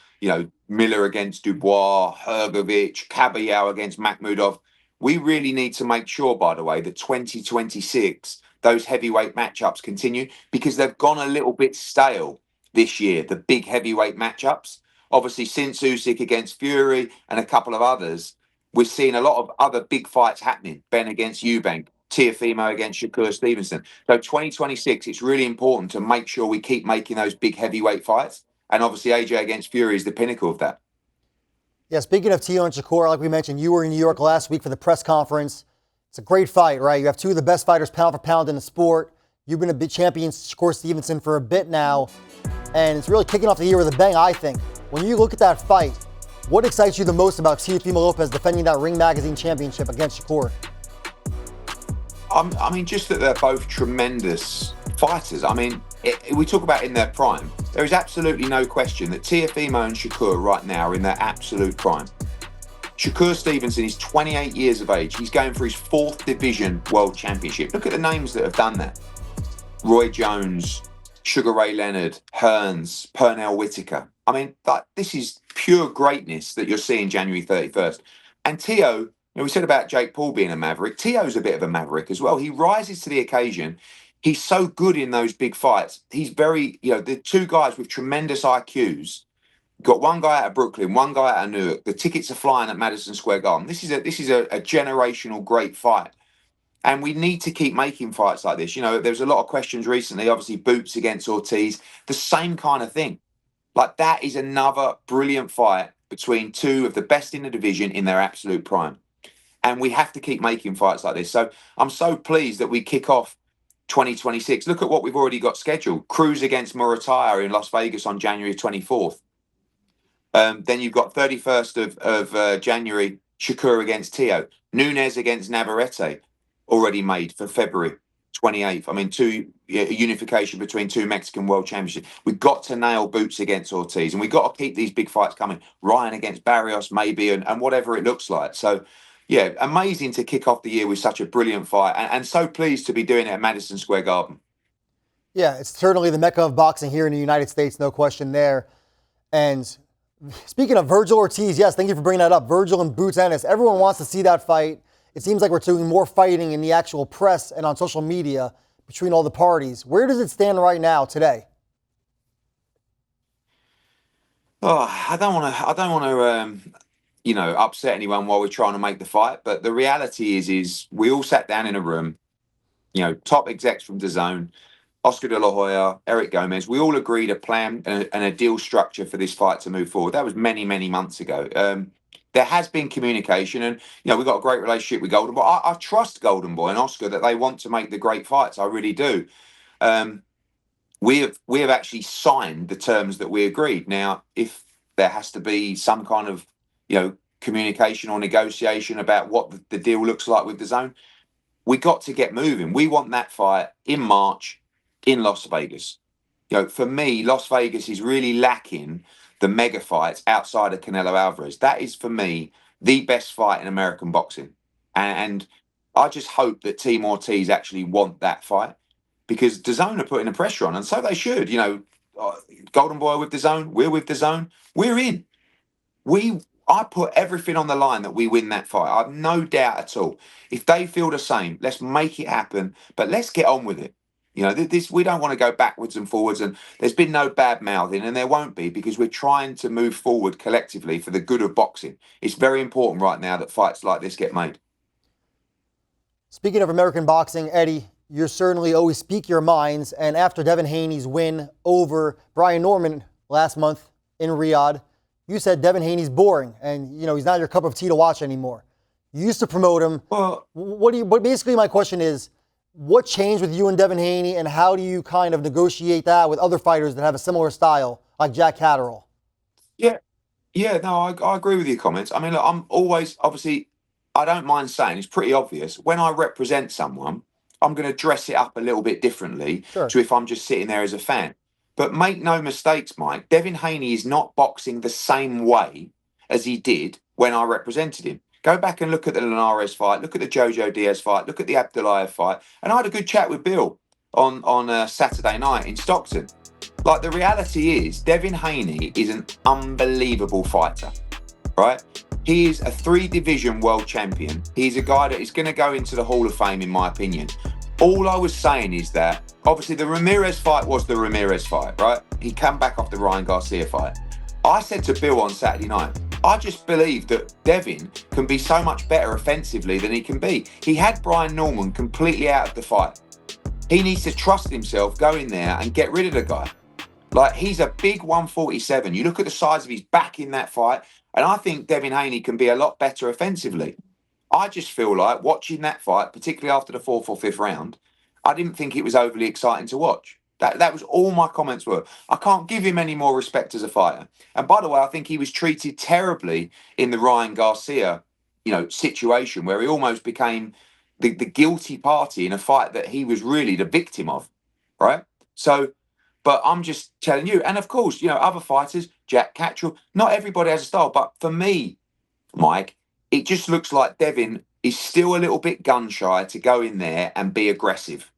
Miller against Dubois, Hrgovic, Kabayel against Makhmudov. We really need to make sure, by the way, that 2026, those heavyweight matchups continue because they've gone a little bit stale this year, the big heavyweight matchups. Obviously, since Usyk against Fury and a couple of others, we're seeing a lot of other big fights happening. Ben against Eubank, Teofimo against Shakur Stevenson. So 2026, it's really important to make sure we keep making those big heavyweight fights. And obviously, AJ against Fury is the pinnacle of that. Yeah, speaking of Teo and Shakur, like we mentioned, you were in New York last week for the press conference. It's a great fight, right? You have 2 of the best fighters pound for pound in the sport. You've been a big champion, Shakur Stevenson, for a bit now. And it's really kicking off the year with a bang, I think. When you look at that fight, what excites you the most about Teofimo Lopez defending that Ring Magazine championship against Shakur? I mean, just that they're both tremendous fighters. I mean, we talk about in their prime. There is absolutely no question that Teofimo and Shakur right now are in their absolute prime. Shakur Stevenson is 28 years of age. He's going for his 4th division world championship. Look at the names that have done that. Roy Jones, Sugar Ray Leonard, Hearns, Pernell Whitaker. I mean, this is pure greatness that you're seeing January 31st. And Teo, we said about Jake Paul being a maverick. Teo's a bit of a maverick as well. He rises to the occasion. He's so good in those big fights. He's very, the 2 guys with tremendous IQs. Got one guy out of Brooklyn, one guy out of Newark. The tickets are flying at Madison Square Garden. This is a generational great fight. And we need to keep making fights like this. There was a lot of questions recently, obviously Boots against Ortiz, the same kind of thing. Like that is another brilliant fight between 2 of the best in the division in their absolute prime. And we have to keep making fights like this. So I'm so pleased that we kick off 2026. Look at what we've already got scheduled. Cruz against Murataya in Las Vegas on January 24th. Then you've got 31st of January, Shakur against Teo. Nunes against Navarrete, already made for February 28th. I mean, unification between 2 Mexican world championships. We've got to nail Boots against Ortiz, and we've got to keep these big fights coming. Ryan against Barrios, maybe, and whatever it looks like. So, yeah, amazing to kick off the year with such a brilliant fight, and so pleased to be doing it at Madison Square Garden. Yeah, it's certainly the mecca of boxing here in the United States, no question there. And Speaking of Virgil Ortiz, yes, thank you for bringing that up. Virgil and Boots Ennis. Everyone wants to see that fight. It seems like we're doing more fighting in the actual press and on social media between all the parties. Where does it stand right now today? Oh, I don't want to, upset anyone while we're trying to make the fight. But the reality is we all sat down in a room, top execs from DAZN, Oscar De La Hoya, Eric Gomez. We all agreed a plan and a deal structure for this fight to move forward. That was many, many months ago. There has been communication, and we've got a great relationship with Golden Boy. I trust Golden Boy and Oscar that they want to make the great fights. I really do. We have actually signed the terms that we agreed. Now, if there has to be some kind of communication or negotiation about what the deal looks like with DAZN, we got to get moving. We want that fight in March in Las Vegas. For me, Las Vegas is really lacking the mega fights outside of Canelo Alvarez. That is, for me, the best fight in American boxing. And I just hope that Team Ortiz actually want that fight, because DAZN are putting the pressure on, and so they should. Golden Boy with DAZN, we're with DAZN, we're in. I put everything on the line that we win that fight. I have no doubt at all. If they feel the same, let's make it happen, but let's get on with it. We don't want to go backwards and forwards, and there's been no bad mouthing, and there won't be, because we're trying to move forward collectively for the good of boxing. It's very important right now that fights like this get made. Speaking of American boxing, Eddie, you certainly always speak your minds, and after Devin Haney's win over Brian Norman last month in Riyadh, you said Devin Haney's boring, and he's not your cup of tea to watch anymore. You used to promote him. Well, basically my question is, what changed with you and Devin Haney, and how do you kind of negotiate that with other fighters that have a similar style, like Jack Catterall? Yeah, no, I agree with your comments. I mean, look, I'm always, obviously, I don't mind saying, it's pretty obvious, when I represent someone, I'm going to dress it up a little bit differently to if I'm just sitting there as a fan. But make no mistakes, Mike, Devin Haney is not boxing the same way as he did when I represented him. Go back and look at the Linares fight, look at the Jojo Diaz fight, look at the Abdullayev fight. And I had a good chat with Bill on Saturday night in Stockton. Like, the reality is, Devin Haney is an unbelievable fighter, right? He is a 3-division world champion. He's a guy that is going to go into the Hall of Fame, in my opinion. All I was saying is that, obviously, the Ramirez fight was the Ramirez fight, right? He came back off the Ryan Garcia fight. I said to Bill on Saturday night, I just believe that Devin can be so much better offensively than he can be. He had Brian Norman completely out of the fight. He needs to trust himself, go in there and get rid of the guy. Like, he's a big 147. You look at the size of his back in that fight, and I think Devin Haney can be a lot better offensively. I just feel like watching that fight, particularly after the 4th or 5th round, I didn't think it was overly exciting to watch. That was all my comments were. I can't give him any more respect as a fighter. And by the way, I think he was treated terribly in the Ryan Garcia, situation where he almost became the guilty party in a fight that he was really the victim of, right? So, but I'm just telling you, and of course, other fighters, Jack Catterall, not everybody has a style, but for me, Mike, it just looks like Devin is still a little bit gun shy to go in there and be aggressive,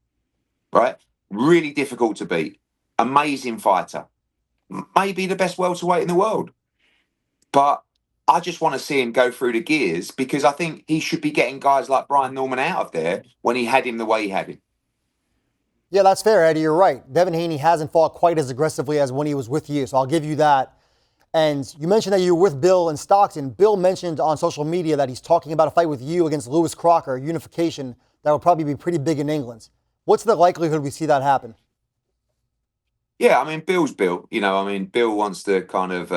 right? Really difficult to beat. Amazing fighter. Maybe the best welterweight in the world. But I just want to see him go through the gears, because I think he should be getting guys like Brian Norman out of there when he had him the way he had him. Yeah, that's fair, Eddie. You're right. Devin Haney hasn't fought quite as aggressively as when he was with you, so I'll give you that. And you mentioned that you were with Bill in Stockton. Bill mentioned on social media that he's talking about a fight with you against Lewis Crocker, unification, that will probably be pretty big in England. What's the likelihood we see that happen? Yeah, I mean, Bill's Bill. Bill wants to kind of,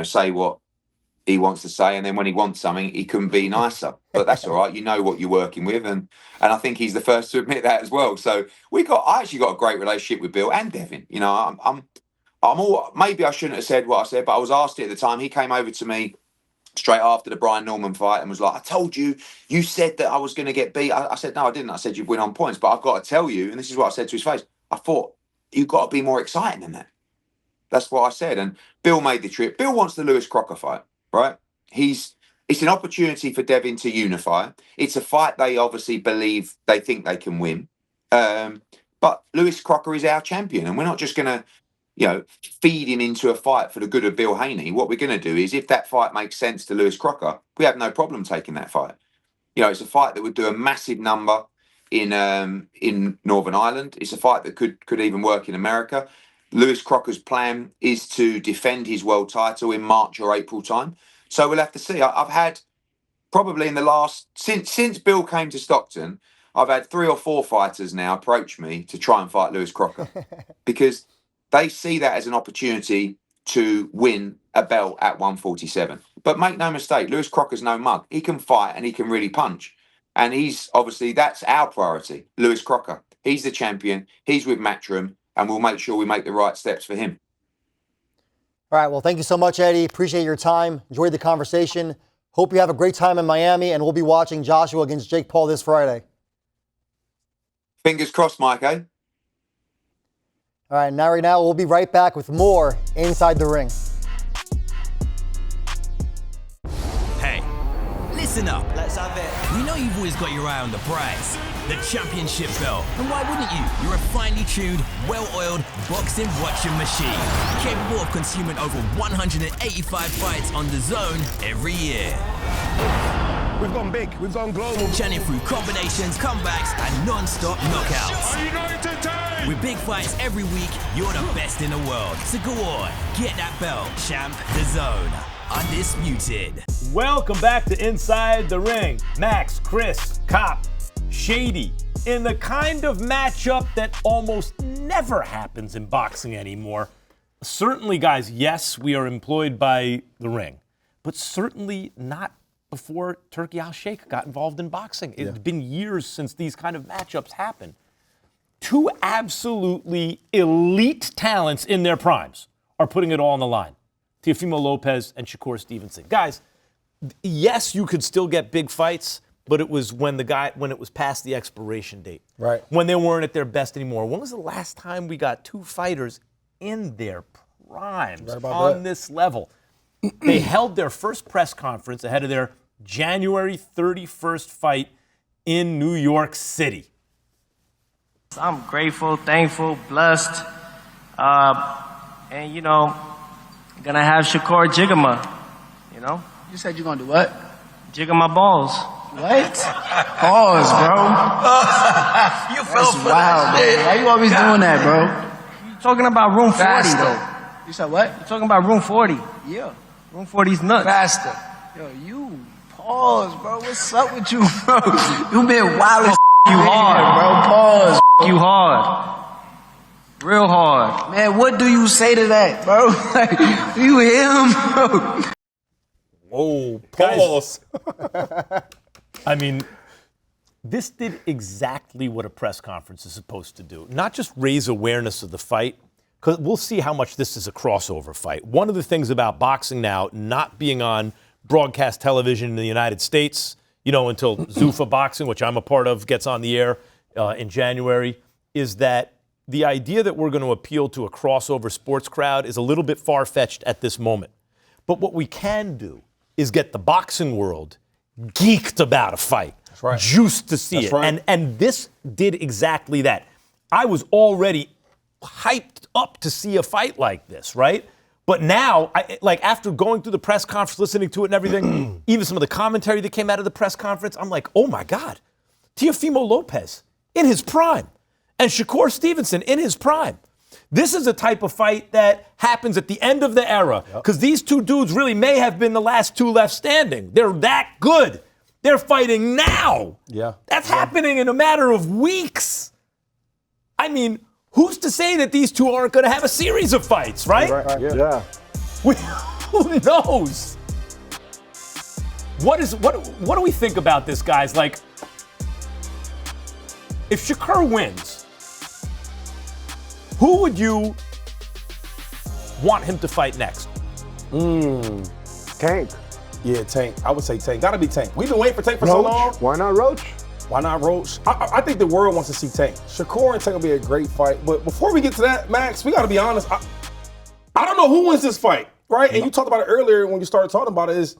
say what he wants to say, and then when he wants something, he couldn't be nicer. But that's all right. You know what you're working with, and I think he's the first to admit that as well. So I actually got a great relationship with Bill and Devin. I'm all, maybe I shouldn't have said what I said, but I was asked it at the time. He came over to me straight after the Brian Norman fight and was like, I told you, you said that I was going to get beat. I said, no, I didn't. I said, you'd win on points, but I've got to tell you, and this is what I said to his face, I thought, you've got to be more exciting than that. That's what I said. And Bill made the trip. Bill wants the Lewis Crocker fight, right? It's an opportunity for Devin to unify. It's a fight they obviously believe they think they can win. But Lewis Crocker is our champion, and we're not just going to feeding into a fight for the good of Bill Haney. What we're going to do is, if that fight makes sense to Lewis Crocker, we have no problem taking that fight. It's a fight that would do a massive number in Northern Ireland. It's a fight that could even work in America. Lewis Crocker's plan is to defend his world title in March or April time. So we'll have to see. I've had probably in the last, since Bill came to Stockton, I've had 3 or 4 fighters now approach me to try and fight Lewis Crocker because they see that as an opportunity to win a belt at 147. But make no mistake, Lewis Crocker's no mug. He can fight and he can really punch. And that's our priority, Lewis Crocker. He's the champion. He's with Matchroom, and we'll make sure we make the right steps for him. All right, well, thank you so much, Eddie. Appreciate your time. Enjoyed the conversation. Hope you have a great time in Miami, and we'll be watching Joshua against Jake Paul this Friday. Fingers crossed, Mike, eh? All right, right now we'll be right back with more Inside the Ring. Hey, listen up. Let's have it. We know you've always got your eye on the prize, the championship belt. And why wouldn't you? You're a finely tuned, well-oiled boxing watching machine, capable of consuming over 185 fights on the zone every year. We've gone big, we've gone global. Churning through combinations, comebacks, and non-stop knockouts. With big fights every week, you're the best in the world. So go on, get that belt, champ. The Zone, undisputed. Welcome back to Inside the Ring. Max, Chris, Cop, Shady, in the kind of matchup that almost never happens in boxing anymore. Certainly, guys, yes, we are employed by the ring, but certainly not before Turki Al-Sheikh got involved in boxing. It's been years since these kind of matchups happen. 2 absolutely elite talents in their primes are putting it all on the line. Teofimo Lopez and Shakur Stevenson. Guys, yes, you could still get big fights, but it was when it was past the expiration date. Right. When they weren't at their best anymore. When was the last time we got 2 fighters in their primes on this level? They held their first press conference ahead of their January 31st fight in New York City. I'm grateful, thankful, blessed, and gonna have Shakur Jigama. You said you're gonna do what? Jigga my balls. What? Pause, bro. You fell for wild, man. Why you always doing that, bro? You talking about room 40 though? You said what? You talking about room 40? Yeah. Room 40's nuts. Faster. Yo, you pause, bro. What's up with you, bro? You been wild as you hard, bro. Pause. You hard. Real hard. Man, what do you say to that, bro? Like, you hear him, bro? Whoa, pause. I mean, this did exactly what a press conference is supposed to do. Not just raise awareness of the fight, because we'll see how much this is a crossover fight. One of the things about boxing now not being on broadcast television in the United States, until Zuffa Boxing, which I'm a part of, gets on the air in January, is that the idea that we're going to appeal to a crossover sports crowd is a little bit far-fetched at this moment. But what we can do is get the boxing world geeked about a fight, juiced to see it. Right. And this did exactly that. I was already hyped up to see a fight like this, right? But now, after going through the press conference, listening to it and everything, even some of the commentary that came out of the press conference, I'm like, oh my God, Teofimo Lopez in his prime and Shakur Stevenson in his prime. This is a type of fight that happens at the end of the era because these 2 dudes really may have been the last 2 left standing. They're that good. They're fighting now. Yeah. That's happening in a matter of weeks. I mean, who's to say that these 2 aren't going to have a series of fights, right? Yeah. Who knows? What do we think about this, guys? Like, if Shakur wins, who would you want him to fight next? Tank. Yeah, Tank. I would say Tank. Gotta be Tank. We've been waiting for Tank for so long. Why not Roach? Why not Roach? I think the world wants to see Tank. Shakur and Tank will be a great fight. But before we get to that, Max, we got to be honest. I don't know who wins this fight, right? And you talked about it earlier when you started talking about it is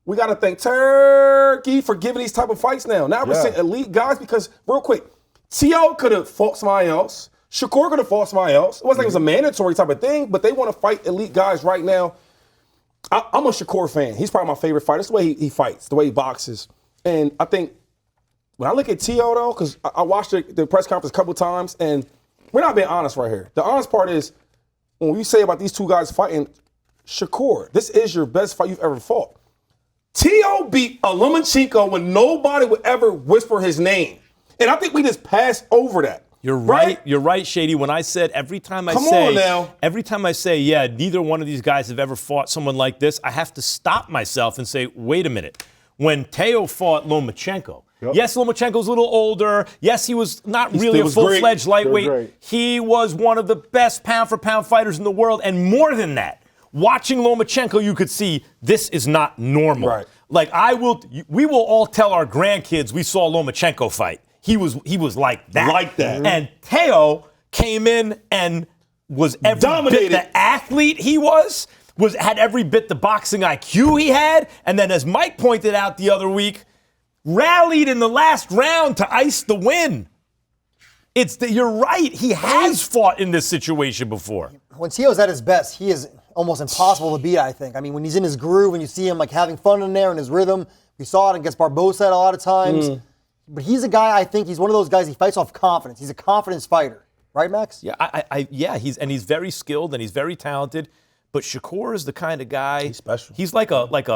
we got to thank Turkey for giving these type of fights now. Now we're seeing elite guys because, real quick, T.O. could have fought somebody else. Shakur could have fought somebody else. It wasn't like it was a mandatory type of thing, but they want to fight elite guys right now. I'm a Shakur fan. He's probably my favorite fighter. It's the way he fights, the way he boxes. And I think when I look at Teo, though, because I watched the press conference a couple times, and we're not being honest right here. The honest part is, when we say about these two guys fighting, Shakur, this is your best fight you've ever fought. Teo beat a Lomachenko when nobody would ever whisper his name. And I think we just passed over that. You're right. You're right, Shady. When I said every time I say, yeah, neither one of these guys have ever fought someone like this, I have to stop myself and say, wait a minute. When Teo fought Lomachenko, yes, Lomachenko's a little older. Yes, he was not really a full-fledged lightweight. He was one of the best pound-for-pound fighters in the world. And more than that, watching Lomachenko, you could see this is not normal. Right. Like we will all tell our grandkids we saw Lomachenko fight. He was like that. Like that. And Teo came in and was every dominated. bit the athlete he had every bit the boxing IQ he had, and then as Mike pointed out the other week, rallied in the last round to ice the win. You're right. He has fought in this situation before. When Teo's at his best, he is almost impossible to beat, I think. I mean, when he's in his groove, when you see him like having fun in there in his rhythm, we saw it against Barbosa a lot of times. But he's a guy, I think he's one of those guys, he fights off confidence. He's a confidence fighter. Right, Max? Yeah, he's very skilled and he's very talented. But Shakur is the kind of guy. He's special. He's like a what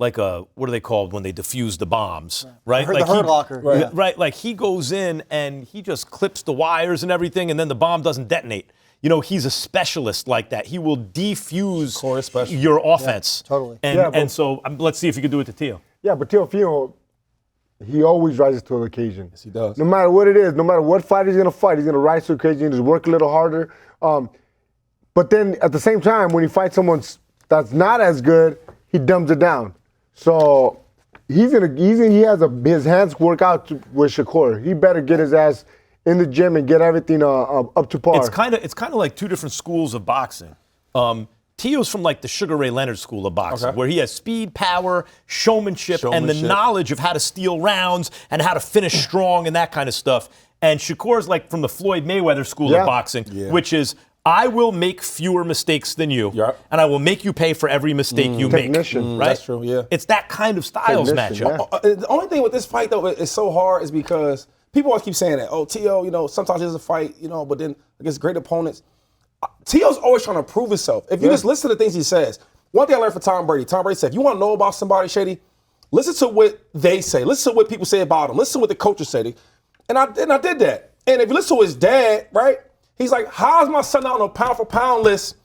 are they called when they defuse the bombs, right? The hurt locker. Right, like he goes in and he just clips the wires and everything, and then the bomb doesn't detonate. You know, he's a specialist like that. He will defuse your offense. Yeah, totally. And so let's see if he can do it to Teo. Yeah, but Teofimo, he always rises to the occasion. Yes, he does. No matter what it is, no matter what fight he's going to fight, he's going to rise to the occasion, just work a little harder. But then at the same time, when he fights someone that's not as good, he dumbs it down. So he has his hands work out with Shakur. He better get his ass in the gym and get everything up to par. It's kind of like two different schools of boxing. Teo's from like the Sugar Ray Leonard school of boxing, where he has speed, power, showmanship, and the knowledge of how to steal rounds and how to finish strong and that kind of stuff. And Shakur's like from the Floyd Mayweather school of boxing, which is I will make fewer mistakes than you, and I will make you pay for every mistake you make. Right? That's true, yeah. It's that kind of styles matchup. The only thing with this fight, though, is so hard is because people always keep saying that, oh, Teo, sometimes he doesn't fight, but then against great opponents. Teo's always trying to prove himself. If you just listen to the things he says, one thing I learned from Tom Brady said, if you want to know about somebody, Shady, listen to what they say. Listen to what people say about him. Listen to what the coaches say. And I did that. And if you listen to his dad, right, he's like, how's my son out on a pound-for-pound list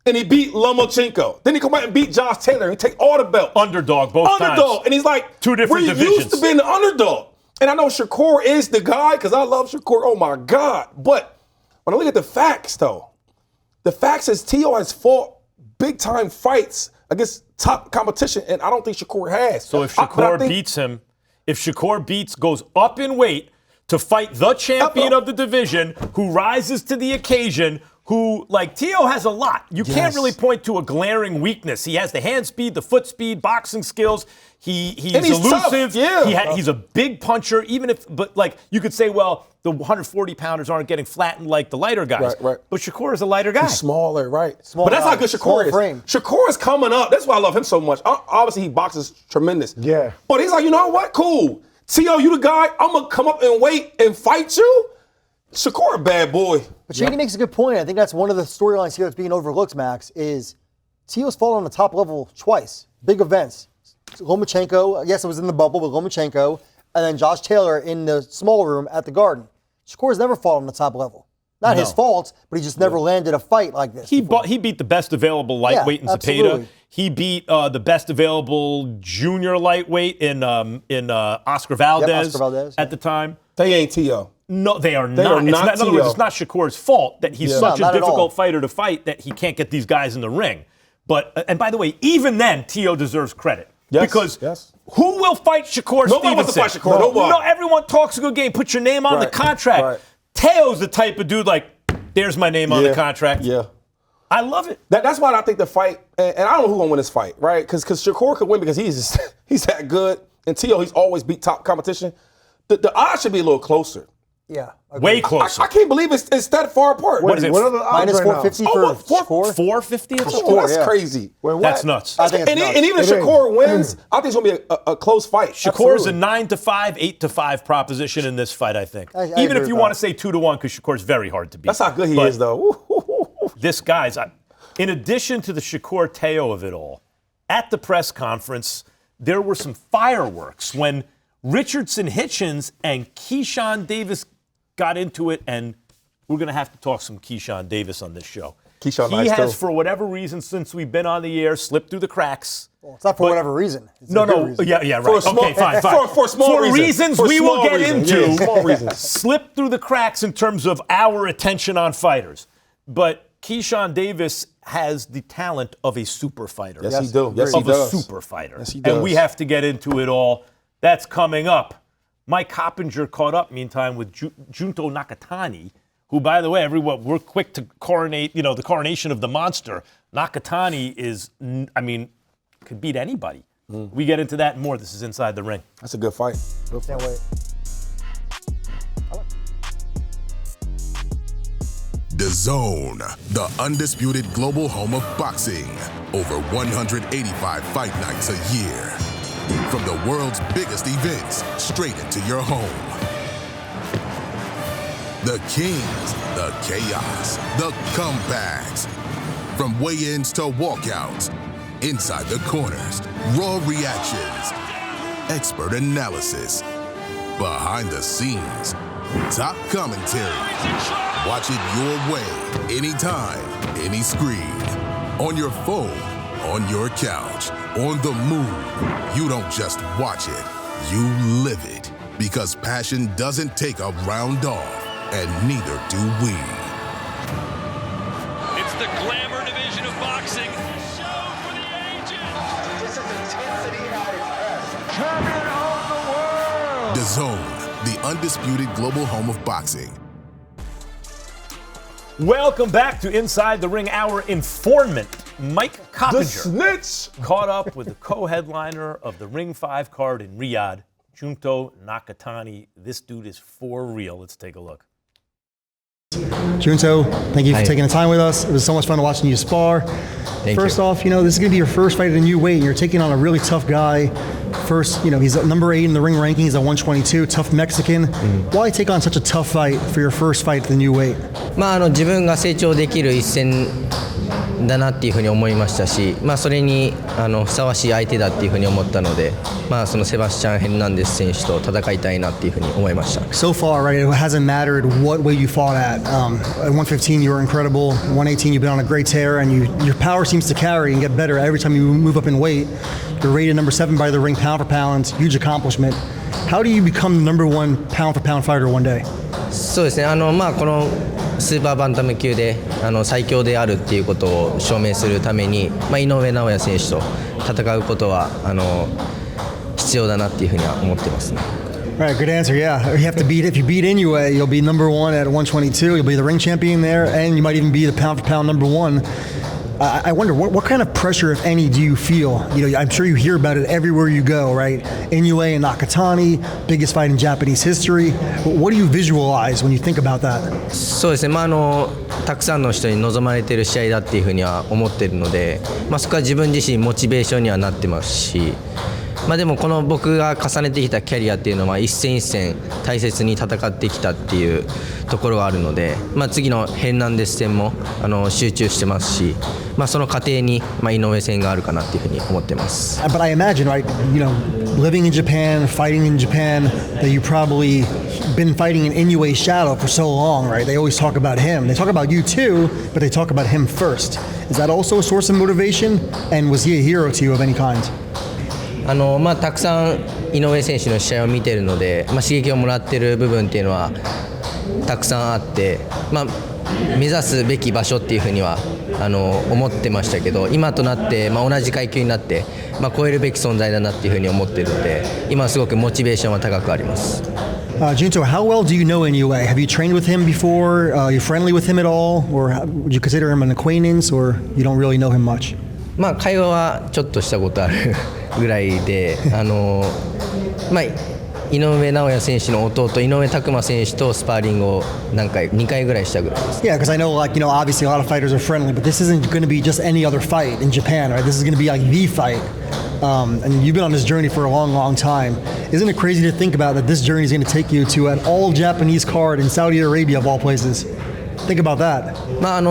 and he beat Lomachenko? Then he come out and beat Josh Taylor and take all the belts. Underdog both times. And he's like, two different divisions. We're used to being the underdog. And I know Shakur is the guy because I love Shakur. Oh, my God. But when I look at the facts, though, the fact is Teo has fought big-time fights against top competition, and I don't think Shakur has. So if Shakur beats him, goes up in weight to fight the champion of the division, who rises to the occasion, who, like, Teo has a lot. You can't really point to a glaring weakness. He has the hand speed, the foot speed, boxing skills. He's elusive. Tough. He's a big puncher, but you could say, well, the 140-pounders aren't getting flattened like the lighter guys. Right. But Shakur is a lighter guy. He's smaller, right. Small but that's how good Shakur is. Frame. Shakur is coming up. That's why I love him so much. Obviously, he boxes tremendous. Yeah. But he's like, you know what? Cool. Teo, you the guy. I'm going to come up and wait and fight you? Shakur a bad boy. But Shady makes a good point. I think that's one of the storylines here that's being overlooked, Max, is Teo's fallen on the top level twice. Big events. Lomachenko, yes, it was in the bubble, but Lomachenko, and then Josh Taylor in the small room at the Garden. Shakur's never fought on the top level. Not his fault, but he just never landed a fight like this. He beat the best available lightweight in Zepeda. Absolutely. He beat the best available junior lightweight in Oscar Valdez, at the time. They ain't Teo. No, they are not. They are not in other words, it's not Shakur's fault that he's such a not difficult fighter to fight that he can't get these guys in the ring. But and by the way, even then, Teo deserves credit. Yes, because who will fight Shakur Stevenson? Nobody wants to fight Shakur. Nobody. Everyone talks a good game. Put your name on the contract. Right. Teo's the type of dude like, there's my name on the contract. Yeah. I love it. That's why I think the fight, and I don't know who's going to win this fight, right? Because Shakur could win because he's that good. And Teo, he's always beat top competition. The odds should be a little closer. Yeah. Way closer. I can't believe it's that far apart. What is it? What are the odds Minus right 450 now? for Shakur? 450? That's crazy. Wait, what? That's nuts. I think it's nuts. And even if Shakur wins, I think it's going to be a close fight. Shakur's a 9-5, 8-5 proposition in this fight, I think. I Even agree if you with want that. to say 2-1, because Shakur's very hard to beat. That's how good he But is, though. this guy's, in addition to the Shakur Teo of it all, at the press conference, there were some fireworks when Richardson Hitchens and Keyshawn Davis got into it, and we're going to have to talk some Keyshawn Davis on this show. Keyshawn he nice has, too. for whatever reason, since we've been on the air, slipped through the cracks. Well, it's not for whatever reason. It's a good reason. Yeah, right. For a small- Okay, fine. for small reasons. reasons For we will small get reasons. into. Yeah, small reasons. Slipped through the cracks in terms of our attention on fighters. But Keyshawn Davis has the talent of a super fighter. Yes, he do. Yes, he of does. a super fighter. Yes, he And does. we have to get into it all. That's coming up. Mike Coppinger caught up, meantime, with Junto Nakatani, who, by the way, we're quick to coronate, the coronation of the monster. Nakatani is, could beat anybody. We get into that and more. This is Inside the Ring. That's a good fight. Can't wait. DAZN, the undisputed global home of boxing. Over 185 fight nights a year. From the world's biggest events straight into your home. The kings, the chaos, the comebacks. From weigh-ins to walkouts. Inside the corners, raw reactions. Expert analysis. Behind the scenes, top commentary. Watch it your way, anytime, any screen. On your phone, on your couch, on the move. You don't just watch it, you live it. Because passion doesn't take a round off, and neither do we. It's the glamour division of boxing. Show for the ages. This is intensity at its best. Champion of the world. DAZN, the undisputed global home of boxing. Welcome back to Inside the Ring. Our informant, Mike Coppinger, The snitch. caught up with the co-headliner of the Ring 5 card in Riyadh, Junto Nakatani. This dude is for real. Let's take a look. Junto, thank you for taking the time with us. It was so much fun watching you spar. First off, this is going to be your first fight at a new weight, and you're taking on a really tough guy. First, he's at number 8 in the ring rankings at 122, tough Mexican. Why take on such a tough fight for your first fight at the new weight? 自分が成長できる一戦だなっていうふうに思いましたし、それにふさわしい相手だっていうふうに思ったので、そのセバスチャン・ヘルナンデス選手と戦いたいなっていうふうに思いました。 So far, right, it hasn't mattered what weight you fought at. At 115, you were incredible. 118, you've been on a great tear, and your power seems to carry and get better every time you move up in weight. You're rated number 7 by the ring, pound for pound, huge accomplishment. How do you become the number 1 pound for pound fighter one day? そうですね、このスーパーバンタム級で最強であるっていうことを証明するために、井上尚弥選手と戦うことは必要だなっていうふうには思ってますね。 Right, good answer. Yeah, if you beat Inoue, you'll be number 1 at 122. You'll be the ring champion there, and you might even be the pound for pound number 1. I wonder what kind of pressure, if any, do you feel? I'm sure you hear about it everywhere you go, right? Inoue and Nakatani, biggest fight in Japanese history. What do you visualize when you think about that? そうですね、たくさんの人に望まれている試合だっていうふうには思っているので、そこは自分自身モチベーションにはなってますし、でもこの僕が重ねてきたキャリアっていうのは一戦一戦大切に戦ってきたっていうところがあるので、次のヘルナンデス戦も集中してますし、その過程に井上戦があるかなっていうふうに思ってます。 But I imagine, right, living in Japan, fighting in Japan, that you probably been fighting in Inoue's shadow for so long, right? They always talk about him. They talk about you too, but they talk about him first. Is that also a source of motivation? And was he a hero to you of any kind? たくさん井上選手の試合を見ているので、刺激をもらっている部分っていうのはたくさんあって、目指すべき場所っていうふうには思ってましたけど、今となって、同じ階級になって、超えるべき存在だなっていうふうに思っているので、今すごくモチベーションは高くあります。Junto, how well do you know Inoue? Have you trained with him before? Are you friendly with him at all? Or would you consider him an acquaintance, or you don't really know him much? 会話はちょっとしたことあるぐらいで、井上尚弥選手の弟井上拓真選手とスパーリングを2回ぐらいしたぐらいです。Yeah, because I know, like, obviously a lot of fighters are friendly, but this isn't going to be just any other fight in Japan, right? This is going to be like the fight. And you've been on this journey for a long, long time. Isn't it crazy to think about that this journey is going to take you to an all-Japanese card in Saudi Arabia of all places? Think about that.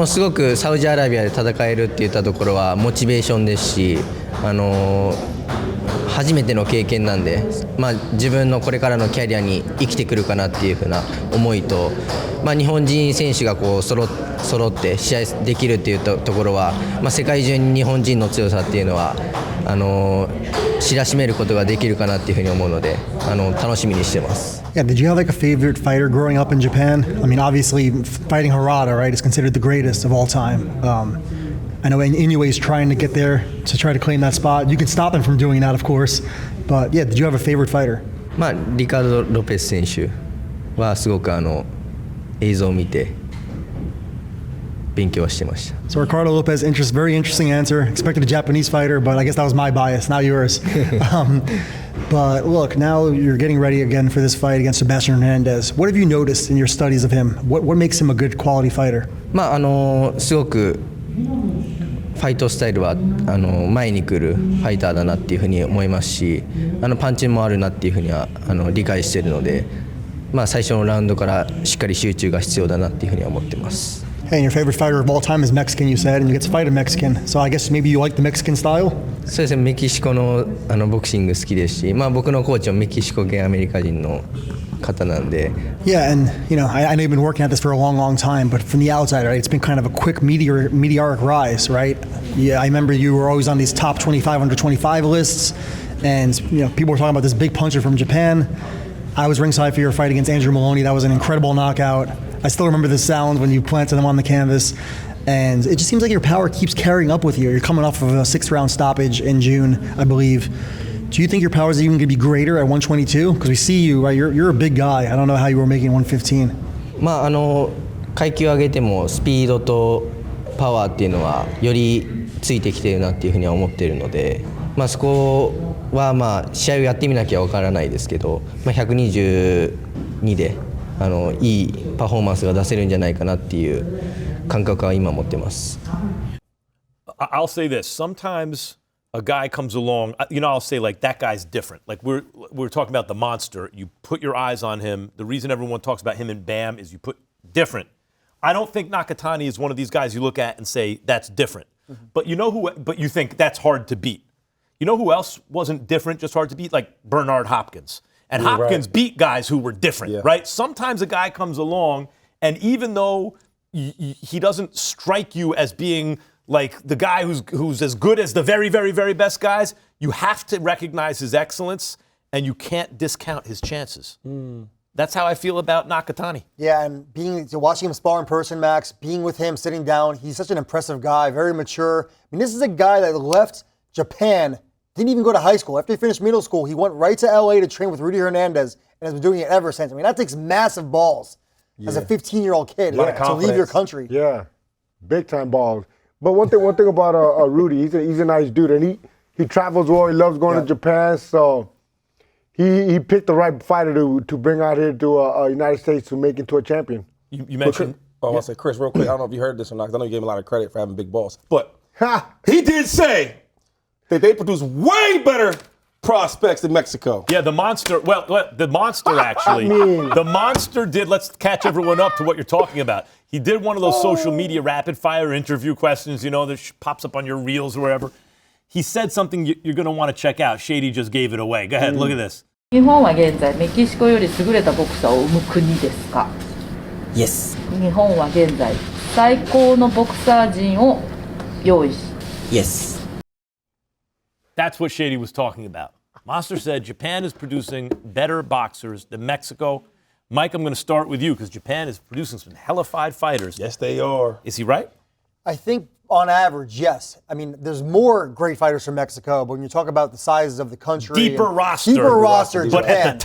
すごくサウジアラビアで戦えるっていったところはモチベーションですし、初めての経験なんで、自分のこれからのキャリアに生きてくるかなっていう風な思いと、日本人選手がこう揃って試合できるっていうところは、世界中に日本人の強さっていうのは知らしめることができるかなっていうふうに思うので、楽しみにしてます。Yeah, did you have like a favorite fighter growing up in Japan? I mean, obviously fighting Harada, right, is considered the greatest of all time. I know Inoue is trying to get there to try to claim that spot. You can stop him from doing that, of course. But yeah, did you have a favorite fighter? リカルド・ロペス選手はすごく映像を見て勉強してました。So Ricardo Lopez, very interesting answer. Expected a Japanese fighter, but I guess that was my bias, not yours. But look, now you're getting ready again for this fight against Sebastian Hernandez. What have you noticed in your studies of him? What makes him a good quality fighter? すごくファイトスタイルは前に来るファイターだなっていうふうに思いますし、パンチもあるなっていうふうには理解しているので、最初のラウンドからしっかり集中が必要だなっていうふうには思ってます。Hey, and your favorite fighter of all time is Mexican, you said, and you get to fight a Mexican. So I guess maybe you like the Mexican style? そうですね、メキシコのボクシング好きですし、僕のコーチもメキシコ系アメリカ人の方なんで。Yeah, and I know you've been working at this for a long, long time, but from the outside, right, it's been kind of a quick meteoric rise, right? Yeah, I remember you were always on these top 25 under 25 lists, and people were talking about this big puncher from Japan. I was ringside for your fight against Andrew Maloney. That was an incredible knockout. I still remember the sound when you planted them on the canvas. And it just seems like your power keeps carrying up with you. You're coming off of a 6th-round stoppage in June, I believe. Do you think your power is even going to be greater at 122? Because we see you, right? You're a big guy. I don't know how you were making 115. 階級上げてもスピードとパワーっていうのはよりついてきてるなっていうふうには思っているので、そこは試合をやってみなきゃわからないですけど、122でいいパフォーマンスが出せるんじゃないかなっていう感覚は今持ってます。I'll say this. Sometimes a guy comes along, I'll say like that guy's different. Like we're talking about the monster. You put your eyes on him. The reason everyone talks about him and Bam is you put different. I don't think Nakatani is one of these guys you look at and say that's different. Mm-hmm. But you think that's hard to beat. You know who else wasn't different, just hard to beat? Like Bernard Hopkins. And Hopkins beat guys who were different, right? Sometimes a guy comes along, and even though he doesn't strike you as being like the guy who's as good as the very, very, very best guys, you have to recognize his excellence, and you can't discount his chances. That's how I feel about Nakatani. Yeah, and watching him spar in person, Max, being with him, sitting down, he's such an impressive guy, very mature. I mean, this is a guy that left Japan, didn't even go to high school. After he finished middle school, he went right to LA to train with Rudy Hernandez and has been doing it ever since. I mean, that takes massive balls as a 15-year-old kid to leave your country. Yeah, big time balls. But one thing about Rudy, he's a nice dude, and he travels well. He loves going to Japan, so he picked the right fighter to bring out here to United States to make into a champion. You mentioned. I'll say, Chris, real quick. I don't know if you heard this or not, because I know you gave him a lot of credit for having big balls, but he did say that they produce way better prospects in Mexico. Yeah, the monster. Well, the monster actually. The monster did. Let's catch everyone up to what you're talking about. He did one of those social media rapid fire interview questions, that pops up on your reels or wherever. He said something you're going to want to check out. Shady just gave it away. Go ahead, look at this. 日本は現在メキシコより優れたボクサーを生む国ですか Yes. 日本は現在最高のボクサー陣を用意し Yes. That's what Shady was talking about. Monster said Japan is producing better boxers than Mexico. Mike, I'm going to start with you because Japan is producing some hellified fighters. Yes, they are. Is he right? I think on average, yes. I mean, there's more great fighters from Mexico, but when you talk about the sizes of the country. Deeper roster, Japan. But at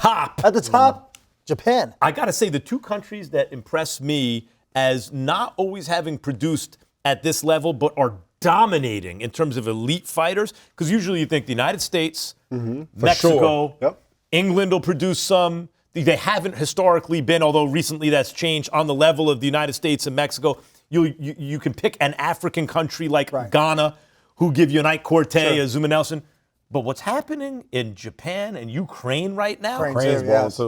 the top, Japan. I got to say, the two countries that impress me as not always having produced at this level, but are dominating in terms of elite fighters, because usually you think the United States, Mexico, England will produce some. They haven't historically been, although recently that's changed, on the level of the United States and Mexico. You can pick an African country like Ghana, who give you an Ike Corte, a Zuma Nelson. But what's happening in Japan and Ukraine right now?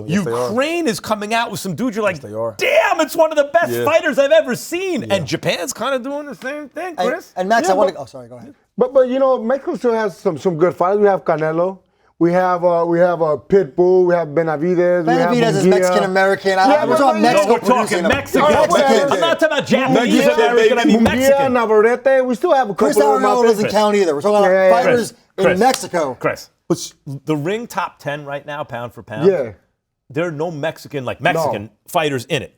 Ukraine is coming out with some dudes you're like, damn, it's one of the best fighters I've ever seen. And Japan's kind of doing the same thing, Chris. And Max, I want to. Oh, sorry, go ahead. But you know, Mexico still has some good fighters. We have Canelo. We have Pitbull. We have Benavidez. Benavidez is Mexican American. We're talking Mexico. We're talking Mexican. I'm not talking about Japanese American. I mean Mexican. Navarrete. We still have a couple Chris Areolla doesn't count either. We're talking about fighters in Mexico. Chris, the ring top 10 right now, pound for pound. There are no Mexican fighters in it.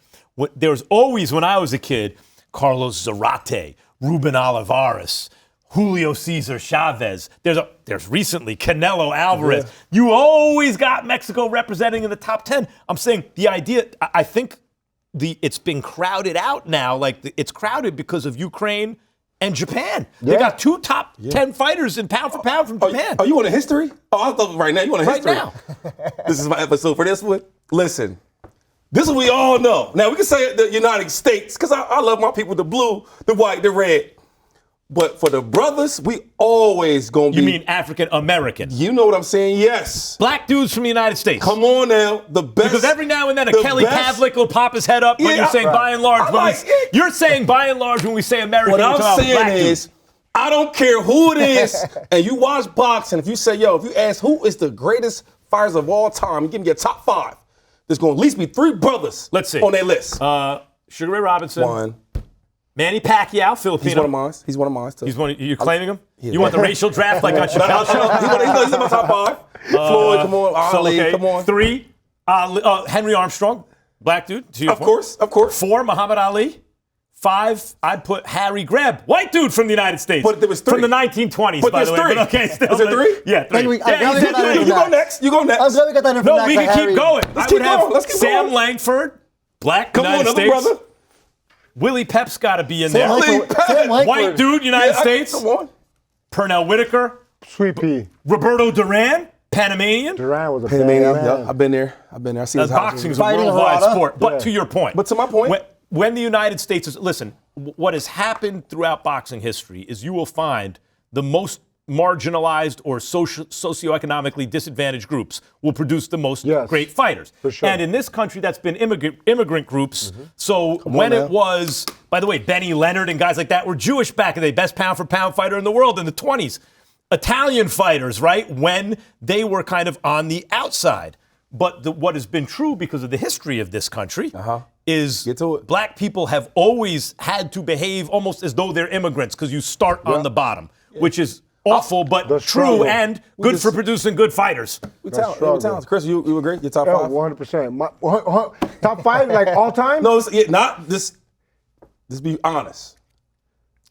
There was always, when I was a kid, Carlos Zarate, Ruben Olivares, Julio Cesar Chavez. There's recently Canelo Alvarez. You always got Mexico representing in the top 10. I'm saying the idea, I think it's been crowded out now. Like it's crowded because of Ukraine and Japan. They got 2 top 10 fighters in pound for pound from Japan. Oh, you want a history? Oh, I thought right now. You want a history? Right now. This is my episode for this one. Listen, this is what we all know. Now, we can say the United States, because I love my people, the blue, the white, the red. But for the brothers, we always gonna be. You mean African American? You know what I'm saying? Yes. Black dudes from the United States. Come on now, the best. Because every now and then a Kelly Pavlik will pop his head up, but you're saying by and large. You're saying by and large when we say American. What I'm saying is, I don't care who it is, and you watch boxing. If you say, if you ask who is the greatest fighters of all time, you give me your top 5. There's gonna at least be 3 brothers. Let's see on their list. Sugar Ray Robinson. 1. Manny Pacquiao, Filipino. He's one of mine. Too. You're claiming him? You want the racial draft like on Chappelle's show? He's in my top 5. Floyd, come on. Ali, come on. 3, Henry Armstrong, black dude. Of course. 4, Muhammad Ali. 5, I'd put Harry Greb, white dude from the United States. But there was 3. From the 1920s, but by the way. 3. But okay, still. Was it 3? Yeah, 3. You go next. I'm glad we got that information. No, we can keep going. Let's keep going. Let's keep Sam going. Langford, black Come United on, States. brother. Willie Pep's got to be in there. Sam White dude, United States. Come on. Pernell Whitaker. Sweet Pea. Roberto Duran, Panamanian. Duran was a Panamanian. Yeah, I've been there. I see his boxing is a worldwide sport. But to your point. But to my point. When the United States is, listen, what has happened throughout boxing history is you will find the most marginalized or socioeconomically disadvantaged groups will produce the most great fighters. For sure. And in this country, that's been immigrant groups. So when it was, by the way, Benny Leonard and guys like that were Jewish back in the day, best pound for pound fighter in the world in the 20s. Italian fighters, right, when they were kind of on the outside. But what has been true because of the history of this country is black people have always had to behave almost as though they're immigrants because you start on the bottom, which is awful, but true and good for producing good fighters. We talented. Chris, you agree? Your top 5? 100%. Top 5, like all time? No, not this. Just be honest.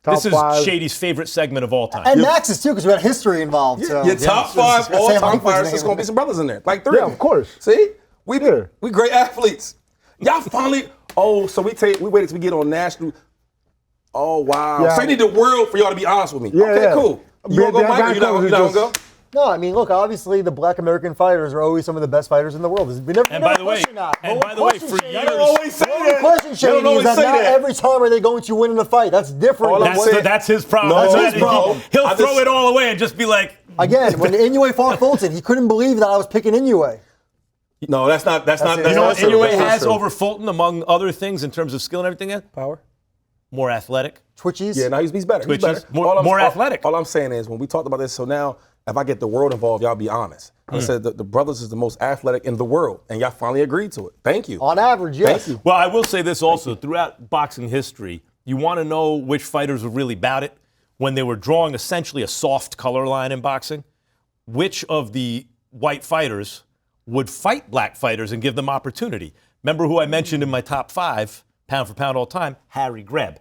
This is Shady's favorite segment of all time. And Max's too, because we had history involved. So. Your top 5 all-time fighters. There's going to be some brothers in there, like 3. Yeah, of course. See, we great athletes. Y'all finally. So we waited till we get on national. Oh wow. Yeah. So you need the world for y'all to be honest with me. Yeah, okay, cool. You gonna go, Mike, or you not gonna go? No, I mean, look, obviously the black American fighters are always some of the best fighters in the world. By the way, for years, always say that. Question, Shady, is that not every time are they going to win in a fight. That's different. That's his problem. That's his problem. He'll throw it all away and just be like. Again, when Inoue fought Fulton, he couldn't believe that I was picking Inoue. No, that's not. You know what Inoue has over Fulton, among other things, in terms of skill and everything? Power. More athletic. Twitchies. Yeah, no, he's better. Twitchies. He's better. More athletic. All I'm saying is when we talked about this, so now if I get the world involved, y'all be honest. I said the brothers is the most athletic in the world, and y'all finally agreed to it. Thank you. On average, yes. Thank you. Well, I will say this also. Throughout boxing history, you want to know which fighters were really about it when they were drawing essentially a soft color line in boxing. Which of the white fighters would fight black fighters and give them opportunity? Remember who I mentioned in my top 5, pound for pound all time? Harry Greb.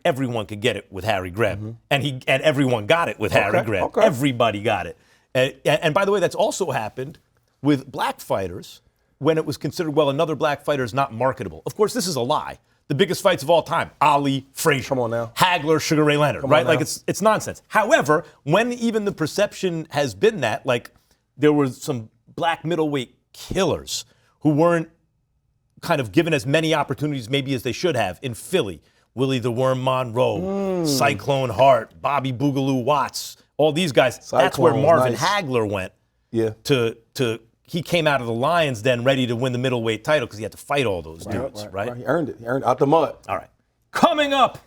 Everyone could get it with Harry Greb, and everyone got it with Harry Greb. Okay. Everybody got it. And by the way, that's also happened with black fighters when it was considered, well, another black fighter is not marketable. Of course, this is a lie. The biggest fights of all time, Ali, Frazier, come on now, Hagler, Sugar Ray Leonard, right? Like it's nonsense. However, when even the perception has been that, like there were some black middleweight killers who weren't kind of given as many opportunities maybe as they should have in Philly. Willie the Worm Monroe, Cyclone Hart, Bobby Boogaloo Watts, all these guys. That's where Marvin Hagler went. Yeah. He came out of the Lions Den ready to win the middleweight title because he had to fight all those dudes, right? He earned it. He earned it out the mud. All right. Coming up,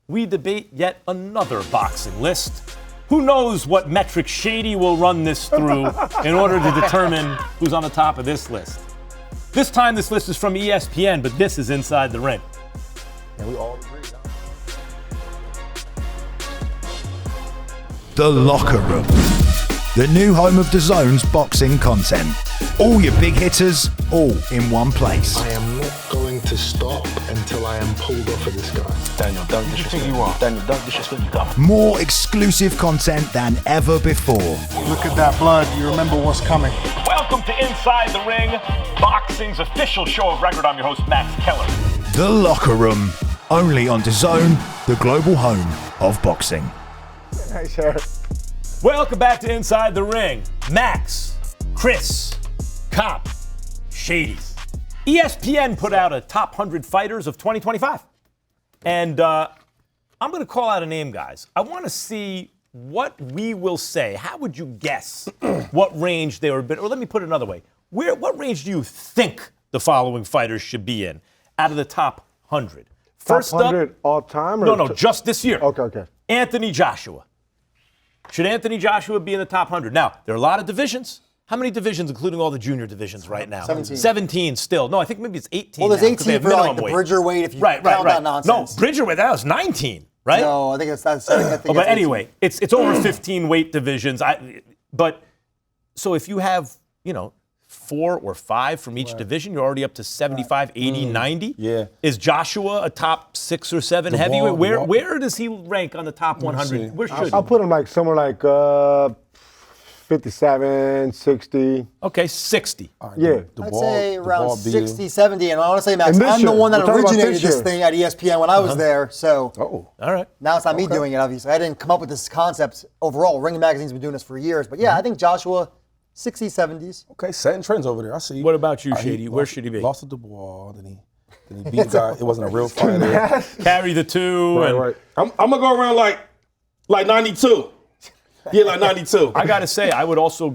we debate yet another boxing list. Who knows what metric Shady will run this through in order to determine who's on the top of this list. This time, this list is from ESPN, but this is Inside the Ring. And we all agree. The Locker Room. The new home of DAZN's boxing content. All your big hitters, all in one place. I am not going to stop until I am pulled off of this guy. Daniel, don't disrespect you are. Daniel, don't disrespect you come. More exclusive content than ever before. Look at that blood. You remember what's coming. Welcome to Inside the Ring, boxing's official show of record. I'm your host, Max Keller. The Locker Room. Only on DAZN, the global home of boxing. Hey, sir. Welcome back to Inside the Ring. Max, Chris, Cop, Shady. ESPN put out a top 100 fighters of 2025. And I'm going to call out a name, guys. I want to see what we will say. How would you guess what range they were in? Or let me put it another way. What range do you think the following fighters should be in out of the top 100? First top 100 all time? No, just this year. Okay. Anthony Joshua. Should Anthony Joshua be in the top 100? Now, there are a lot of divisions. How many divisions, including all the junior divisions right now? 17. 17 still. No, I think maybe it's 18 Well, there's now, 'cause they 18 have for like minimum the weight. Bridger weight if you right. count that nonsense. No, Bridger weight, that was 19, right? No, I think that's But anyway, it's over 15 weight divisions. So if you have, 4 or 5 from each division, you're already up to 75, 80, 90. Yeah. Is Joshua a top 6 or 7 heavyweight? Where does he rank on the top 100? Where should I'll put him like somewhere like 57, 60. Okay, 60. Yeah. I'd say around 60, 70. And honestly, Max, And this I'm the year, one that we're talking about originated this this year. thing at ESPN when I was there. So all right. Now it's not me doing it, obviously. I didn't come up with this concept overall. Ring Magazine's been doing this for years. But yeah, I think Joshua, 60s, 70s. Okay, setting trends over there. I see. What about you, Shady? Where should he be? Lost to Dubois, then he beat a guy. It wasn't a real fighter. Carry the 2. Right. I'm gonna go around like 92. Yeah, like 92. I gotta say, I would also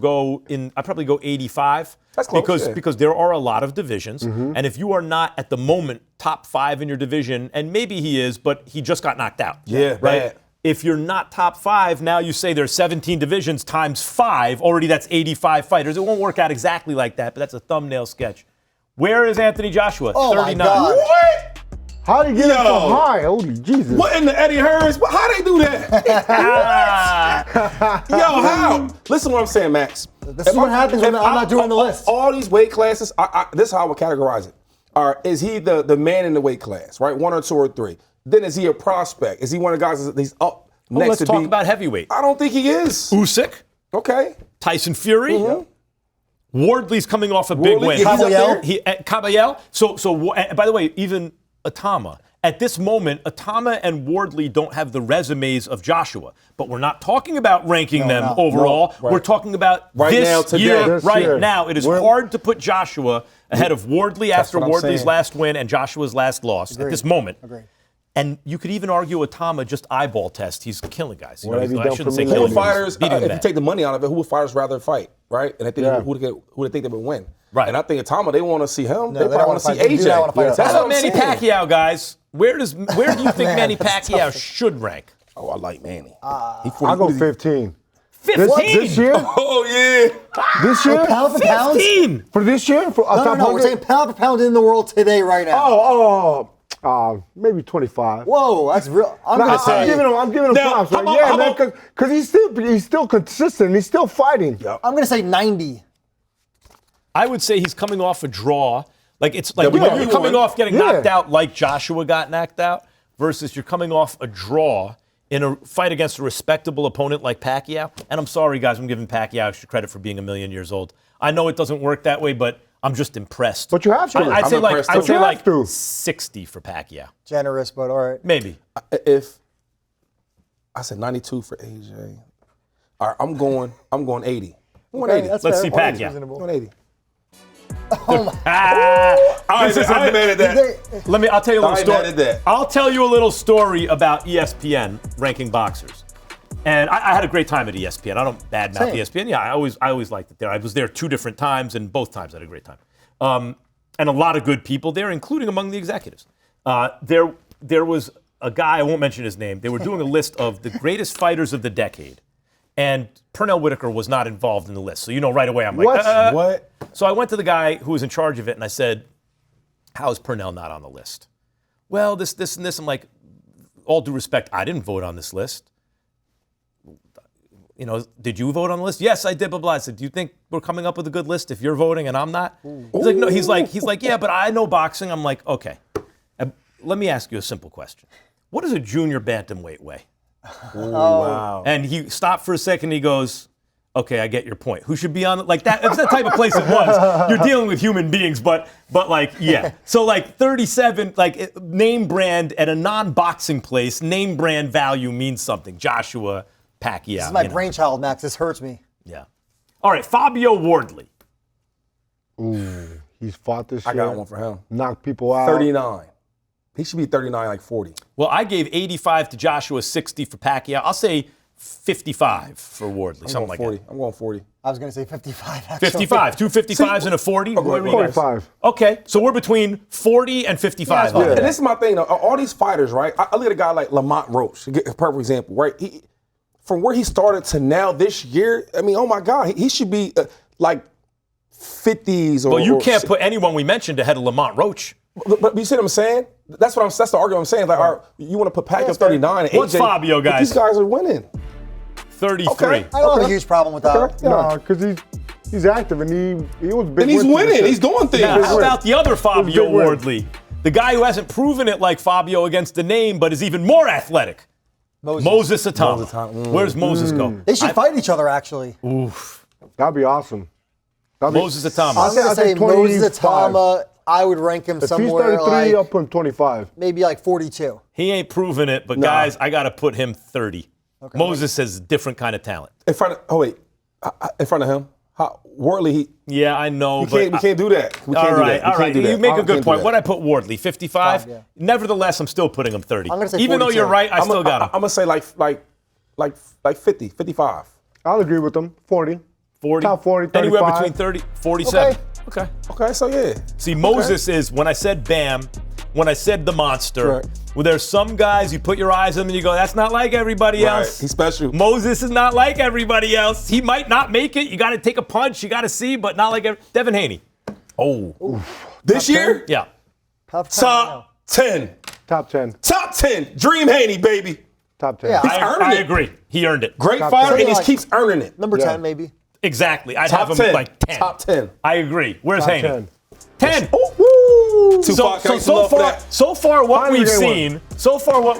I'd probably go 85. That's close, because there are a lot of divisions, and if you are not at the moment top 5 in your division, and maybe he is, but he just got knocked out. Yeah, right. bad. If you're not top 5, now you say there's 17 divisions times 5. Already, that's 85 fighters. It won't work out exactly like that, but that's a thumbnail sketch. Where is Anthony Joshua? Oh, 39. my God. What? How did he get it so high? Holy Jesus. What in the Eddie Hearns? How they do that? Yo, how? Listen to what I'm saying, Max. This is what happens when I'm not doing the list. All these weight classes, this is how I would categorize it. Is he the man in the weight class, right? 1 or 2 or 3? Then is he a prospect? Is he one of the guys that's up next Let's to talk be? about heavyweight. I don't think he is. Usyk. Okay. Tyson Fury. Wardley's coming off a big win. Caballel. So by the way, even Atama. At this moment, Atama and Wardley don't have the resumes of Joshua. But we're not talking about ranking them overall. No, right. We're talking about Right this now, today. year, This right year. now. It is hard to put Joshua ahead of Wardley after what I'm Wardley's saying. last win and Joshua's last loss at this moment. Agreed. And you could even argue Atama just eyeball test. He's killing guys. What have you I done shouldn't for say me killing Who lately? fighters, beating if bad. you take the money out of it, who would fighters rather fight, right? And I think who they think they would win. Right. And I think Atama, they want to see him. No, they they probably don't want to see wanna fight- they do not wanna fight AJ. Atama. That's How what about I'm Manny saying. Pacquiao, guys? Where do you think Manny Pacquiao should rank? Oh, I like Manny. I'll go 15. 15. This year? Oh, yeah. This year? Pound for pound? 15. For this year? For No, top we're 100? saying pound for pound in the world today, right now. Maybe 25. Whoa, that's real. I'm No, gonna say. I'm giving him Now, props. Right? how Yeah, about- man, because he's still consistent. He's still fighting. I'm gonna say 90. I would say he's coming off a draw. Like it's like Yeah, when we you're coming won. off getting knocked out like Joshua got knocked out versus you're coming off a draw in a fight against a respectable opponent like Pacquiao. And I'm sorry, guys, I'm giving Pacquiao extra credit for being a million years old. I know it doesn't work that way, but I'm just impressed. But you have to. I'd say like, impressed too. 60 for Pacquiao. Generous, but all right. Maybe. If I said 92 for AJ, all right, I'm going 80. 180. That's Let's fair. see Pacquiao. 180. Oh my. I ain't mad at that. I'll tell you a little I ain't story. mad at that. I'll tell you a little story about ESPN ranking boxers. And I had a great time at ESPN. I don't badmouth ESPN. Yeah, I always liked it there. I was there 2 different times, and both times I had a great time. And a lot of good people there, including among the executives. There was a guy, I won't mention his name. They were doing a list of the greatest fighters of the decade. And Pernell Whitaker was not involved in the list. So right away, I'm like, What? So I went to the guy who was in charge of it, and I said, how is Pernell not on the list? Well, this, and this. I'm like, all due respect, I didn't vote on this list. Did you vote on the list? Yes, I did, blah, blah. I said, do you think we're coming up with a good list if you're voting and I'm not? He's like, no, he's like, yeah, but I know boxing. I'm like, okay. Let me ask you a simple question. What does a junior bantamweight weigh? Wow. And he stopped for a second. He goes, okay, I get your point. Who should be on it? Like that? It's the type of place it was. You're dealing with human beings, but yeah. So 37, name brand at a non-boxing place, name brand value means something. Joshua, Pacquiao. This is my brainchild, Max. This hurts me. Yeah. All right, Fabio Wardley. Ooh, he's fought this year. I got one for him. Knocked people out. 39. He should be 39, like 40. Well, I gave 85 to Joshua, 60 for Pacquiao. I'll say 55 for Wardley, something like 40. that. I'm going 40. I was going to say 55, actually. 55. 2 55s and a 40? 45. Okay, so we're between 40 and 55. Yeah. And this is my thing, though. All these fighters, right? I look at a guy like Lamont Roach, to get a perfect example, right? From where he started to now this year, I mean, oh my God, he should be 50s or. Well, you can't put anyone we mentioned ahead of Lamont Roach. But you see what I'm saying? That's the argument I'm saying. Like, all right, you want to put Pacquiao 39 and What's AJ, Fabio, guys? But these guys are winning. 33. Okay. I don't have a huge problem with that. Okay. No, because he's active and he was big. And he's winning. He's doing things. Now, how about the other Fabio big win. Wardley? The guy who hasn't proven it like Fabio against the name, but is even more athletic. Moses Atama. Where's Moses go? They should fight each other, actually. Oof. That'd be awesome. Moses Atama. I'm going to say Moses Atama, I would rank him If somewhere he's 33, I'll put him 25. maybe 42. He ain't proven it, but guys, I got to put him 30. Okay. Moses has a different kind of talent. In front of him? Wardley, Yeah, I know, we can't do that. We can't do that. All right. You make a good point. What I I put Wardley, 55? Yeah. Nevertheless, I'm still putting him 30. I'm gonna say Even though 42. you're right, I still got him. I'm gonna say like 50, 55. I'll agree with him. 40. 40. Top 40, 35. Anywhere between 30, 47. Okay. Okay, so yeah. See, Moses is, when I said Bam, when I said the monster, Correct. well, there's some guys, you put your eyes on them and you go, that's not like everybody else. He's special. Moses is not like everybody else. He might not make it. You got to take a punch. You got to see, but not like Devin Haney. Oh. This year? Yeah. Top 10. Top 10. Top 10. Dream Haney, baby. Top 10. Yeah. I agree. He earned it. Great Top fighter, 10. and he keeps earning it. Number 10, maybe. Exactly. I'd Top have him 10. like 10. Top 10. I agree. Where's Top Haney? 10. 10. Woo! So far, what Finally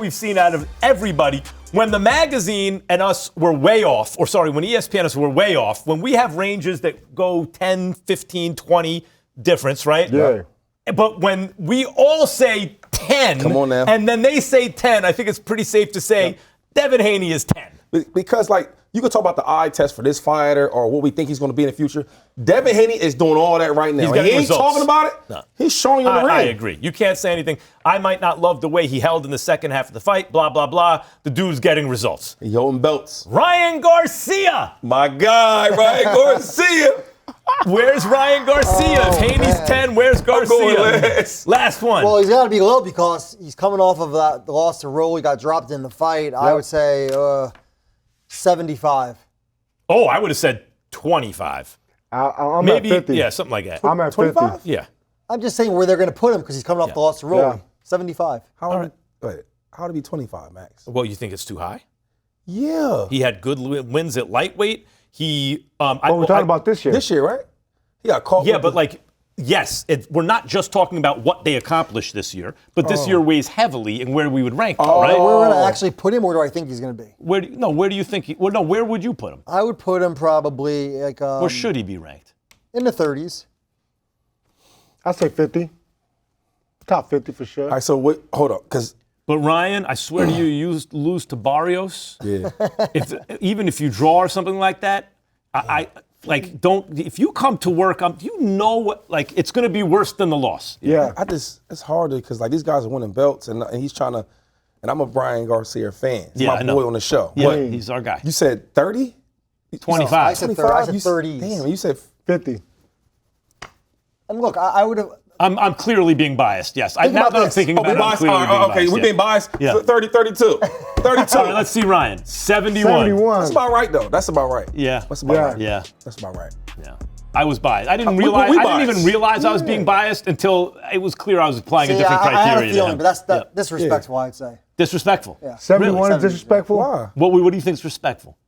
we've seen out of everybody, when the magazine and us were way off, or sorry, when ESPN and us were way off, when we have ranges that go 10, 15, 20 difference, right? Yeah. But when we all say 10, Come on now. and then they say 10, I think it's pretty safe to say Devin Haney is 10. Because, you can talk about the eye test for this fighter or what we think he's going to be in the future. Devin Haney is doing all that right now. He's getting He ain't results. talking about it. No. He's showing you in the ring. I agree. You can't say anything. I might not love the way he held in the second half of the fight, blah, blah, blah. The dude's getting results. He holding belts. Ryan Garcia. My guy, Ryan Garcia. Where's Ryan Garcia? If Haney's 10, where's Garcia? Last one. Well, he's got to be low because he's coming off of the loss to Roll. He got dropped in the fight. I would say 75. Oh, I would have said 25. I'm Maybe, at 50. yeah, something like that. I'm at 25? 50. Yeah. I'm just saying where they're going to put him because he's coming off the loss to Roll. Yeah. 75. How would it be 25, Max? Well, you think it's too high? Yeah. He had good wins at lightweight. We're talking about this year. This year, right? He got caught. Yeah, but yes, we're not just talking about what they accomplished this year, but this year weighs heavily in where we would rank them, right? Where we're going to actually put him, where do I think he's going to be? Where do you think? Where would you put him? I would put him probably Where should he be ranked? in the 30s. I'd say 50. Top 50 for sure. All right, so hold up, because. But Ryan, I swear to you lose to Barrios. Yeah. Even if you draw or something like that, if you come to work, you know what, it's going to be worse than the loss. Yeah. It's harder because, these guys are winning belts, and he's trying to, and I'm a Brian Garcia fan. He's my boy on the show. Yeah, he's our guy. You said 30? 25. I said 30. Damn, you said 50. And look, I would have. I'm clearly being biased, yes. Now that I'm thinking about it, I'm clearly being biased. We're being biased? Yeah. 30, 32. 32. All right, let's see Ryan. 71. 71. That's about right, though. That's about right. Yeah. That's about right. Yeah. That's about right. Yeah. I was biased. I didn't realize. I didn't even realize I was being biased until it was clear I was applying a different criteria. I had a feeling, to but him. that's disrespectful, I'd say. Disrespectful. Yeah. 71 really? is disrespectful? Why? What do you think is respectful?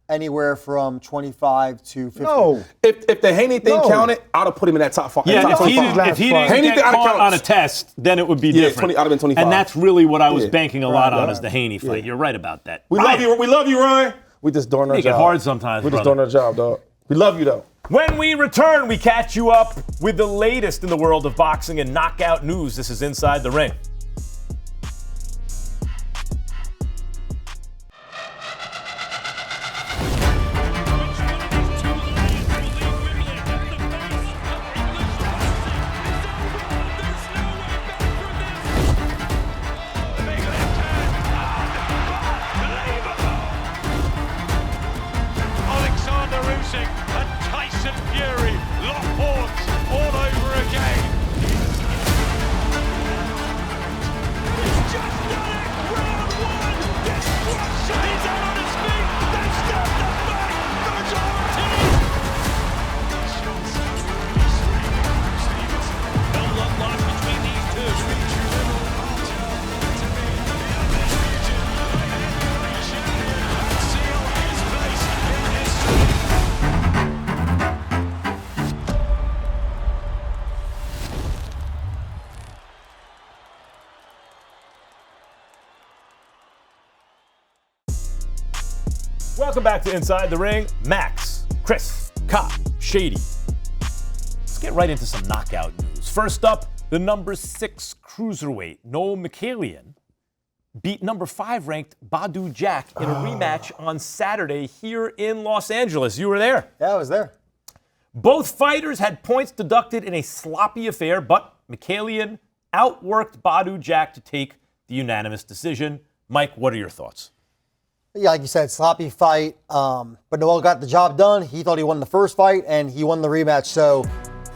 Anywhere from 25 to 50. No. If the Haney thing counted, I'd have put him in that top 5. Yeah, top if he 25. didn't get caught on a test, then it would be different. I'd have been 25. And that's really what I was banking a lot on is the Haney fight. You're right about that. We love you. We love you, Ryan. We just doing our job. Make it hard sometimes, We're just doing our job, dog. We love you, though. When we return, we catch you up with the latest in the world of boxing and knockout news. This is Inside the Ring. And Tyson Fury lock horns all over again. He's just done it. Round one. Destruction. He's out on his feet. They've stopped the fight. No love lost between these two. Welcome back to Inside the Ring. Max, Chris, Cop, Shady. Let's get right into some knockout news. First up, the number 6 cruiserweight, Noel Mikaelian, beat number 5 ranked Badou Jack in a rematch on Saturday here in Los Angeles. You were there. Yeah, I was there. Both fighters had points deducted in a sloppy affair, but Mikaelian outworked Badou Jack to take the unanimous decision. Mike, what are your thoughts? Yeah, like you said, sloppy fight. But Noel got the job done. He thought he won the first fight, and he won the rematch. So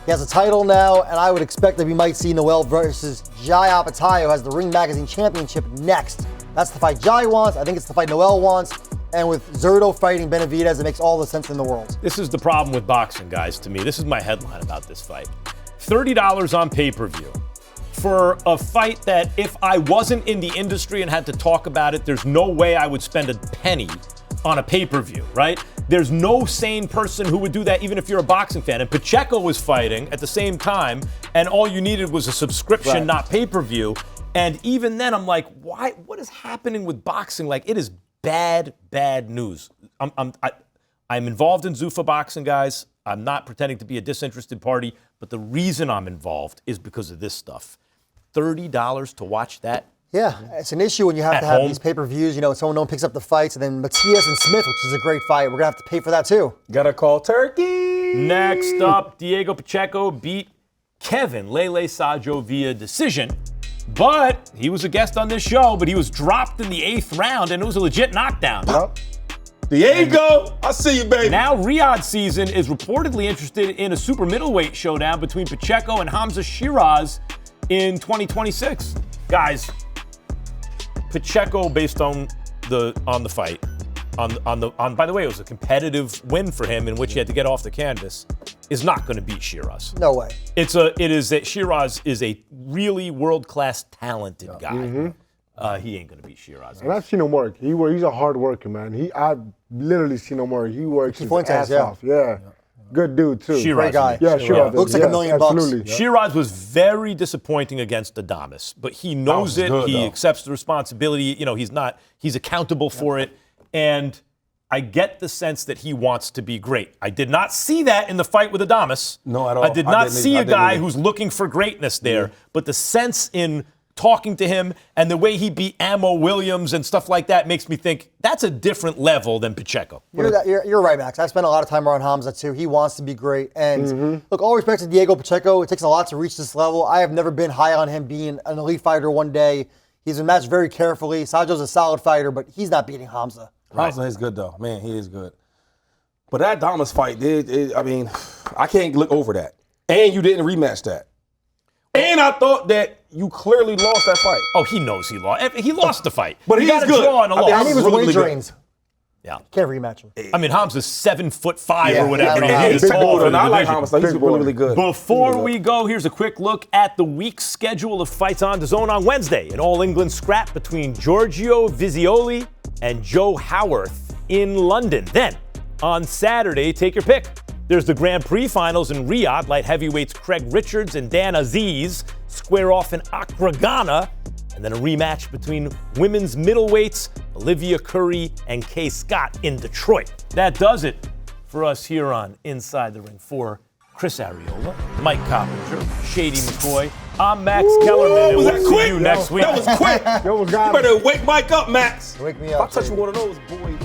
he has a title now, and I would expect that we might see Noel versus Jai Apatayo as the Ring Magazine Championship next. That's the fight Jai wants. I think it's the fight Noel wants. And with Zurdo fighting Benavidez, it makes all the sense in the world. This is the problem with boxing, guys, to me. This is my headline about this fight. $30 on pay-per-view for a fight that if I wasn't in the industry and had to talk about it, there's no way I would spend a penny on a pay-per-view, right? There's no sane person who would do that, even if you're a boxing fan. And Pacheco was fighting at the same time, and all you needed was a subscription, not pay-per-view. And even then, I'm like, why? What is happening with boxing? Like, it is bad news. I'm involved in Zuffa boxing, guys. I'm not pretending to be a disinterested party, but the reason I'm involved is because of this stuff. $30 to watch that? Yeah, it's an issue when you have to have these pay-per-views. You know, someone picks up the fights, and then Matias and Smith, which is a great fight. We're going to have to pay for that, too. Gotta call Turkey. Next up, Diego Pacheco beat Kevin Lele Sajo via decision. But he was a guest on this show, but he was dropped in the 8th round, and it was a legit knockdown. Yep. Diego, I see you, baby. Now Riyadh season is reportedly interested in a super middleweight showdown between Pacheco and Hamzah Sheeraz in 2026. Guys, Pacheco, based on the fight, by the way, it was a competitive win for him in which he had to get off the canvas, is not going to beat Sheeraz. No way. Sheeraz is a really world-class talented guy. He ain't going to beat Sheeraz. And I've seen him work. He's a hard worker, man. I've literally seen him work. He works his ass off. Yeah. Good dude, too. Sheeraz, great guy. Yeah, Sheeraz. Looks like $1 million. Absolutely. Sheeraz was very disappointing against Adames, but he knows it. He accepts the responsibility. You know, he's accountable for it. And I get the sense that he wants to be great. I did not see that in the fight with Adames. No, at all. I did not see a guy who's looking for greatness there. But the sense in talking to him and the way he beat Ammo Williams and stuff like that makes me think that's a different level than Pacheco. You're right, Max. I spent a lot of time around Hamzah, too. He wants to be great. And look, all respect to Diego Pacheco. It takes a lot to reach this level. I have never been high on him being an elite fighter one day. He's been matched very carefully. Sajo's a solid fighter, but he's not beating Hamzah. Hamzah is good, though. Man, he is good. But that Damas fight, I mean, I can't look over that. And you didn't rematch that. And I thought that you clearly lost that fight. Oh, he knows he lost. He lost the fight. But he is good. Draw on a loss. And he was weight drains. Yeah. Can't rematch him. I mean, Hamzah's 7'5" or whatever he is. Big Tall boy, for the I like division. Hamzah. He's really, really good. Before we go, here's a quick look at the week's schedule of fights on DAZN on Wednesday. An all-England scrap between Giorgio Vizioli and Joe Howarth in London. Then, on Saturday, take your pick. There's the Grand Prix finals in Riyadh. Light heavyweights Craig Richards and Dan Aziz square off in Accra, Ghana. And then a rematch between women's middleweights Olivia Curry and Kay Scott in Detroit. That does it for us here on Inside the Ring. For Chris Areola, Mike Coppinger, Shady McCoy, I'm Max Kellerman, and we'll see you next week. That was quick. Yo, You better wake Mike up, Max. Wake me If I up. touch one of those, boy.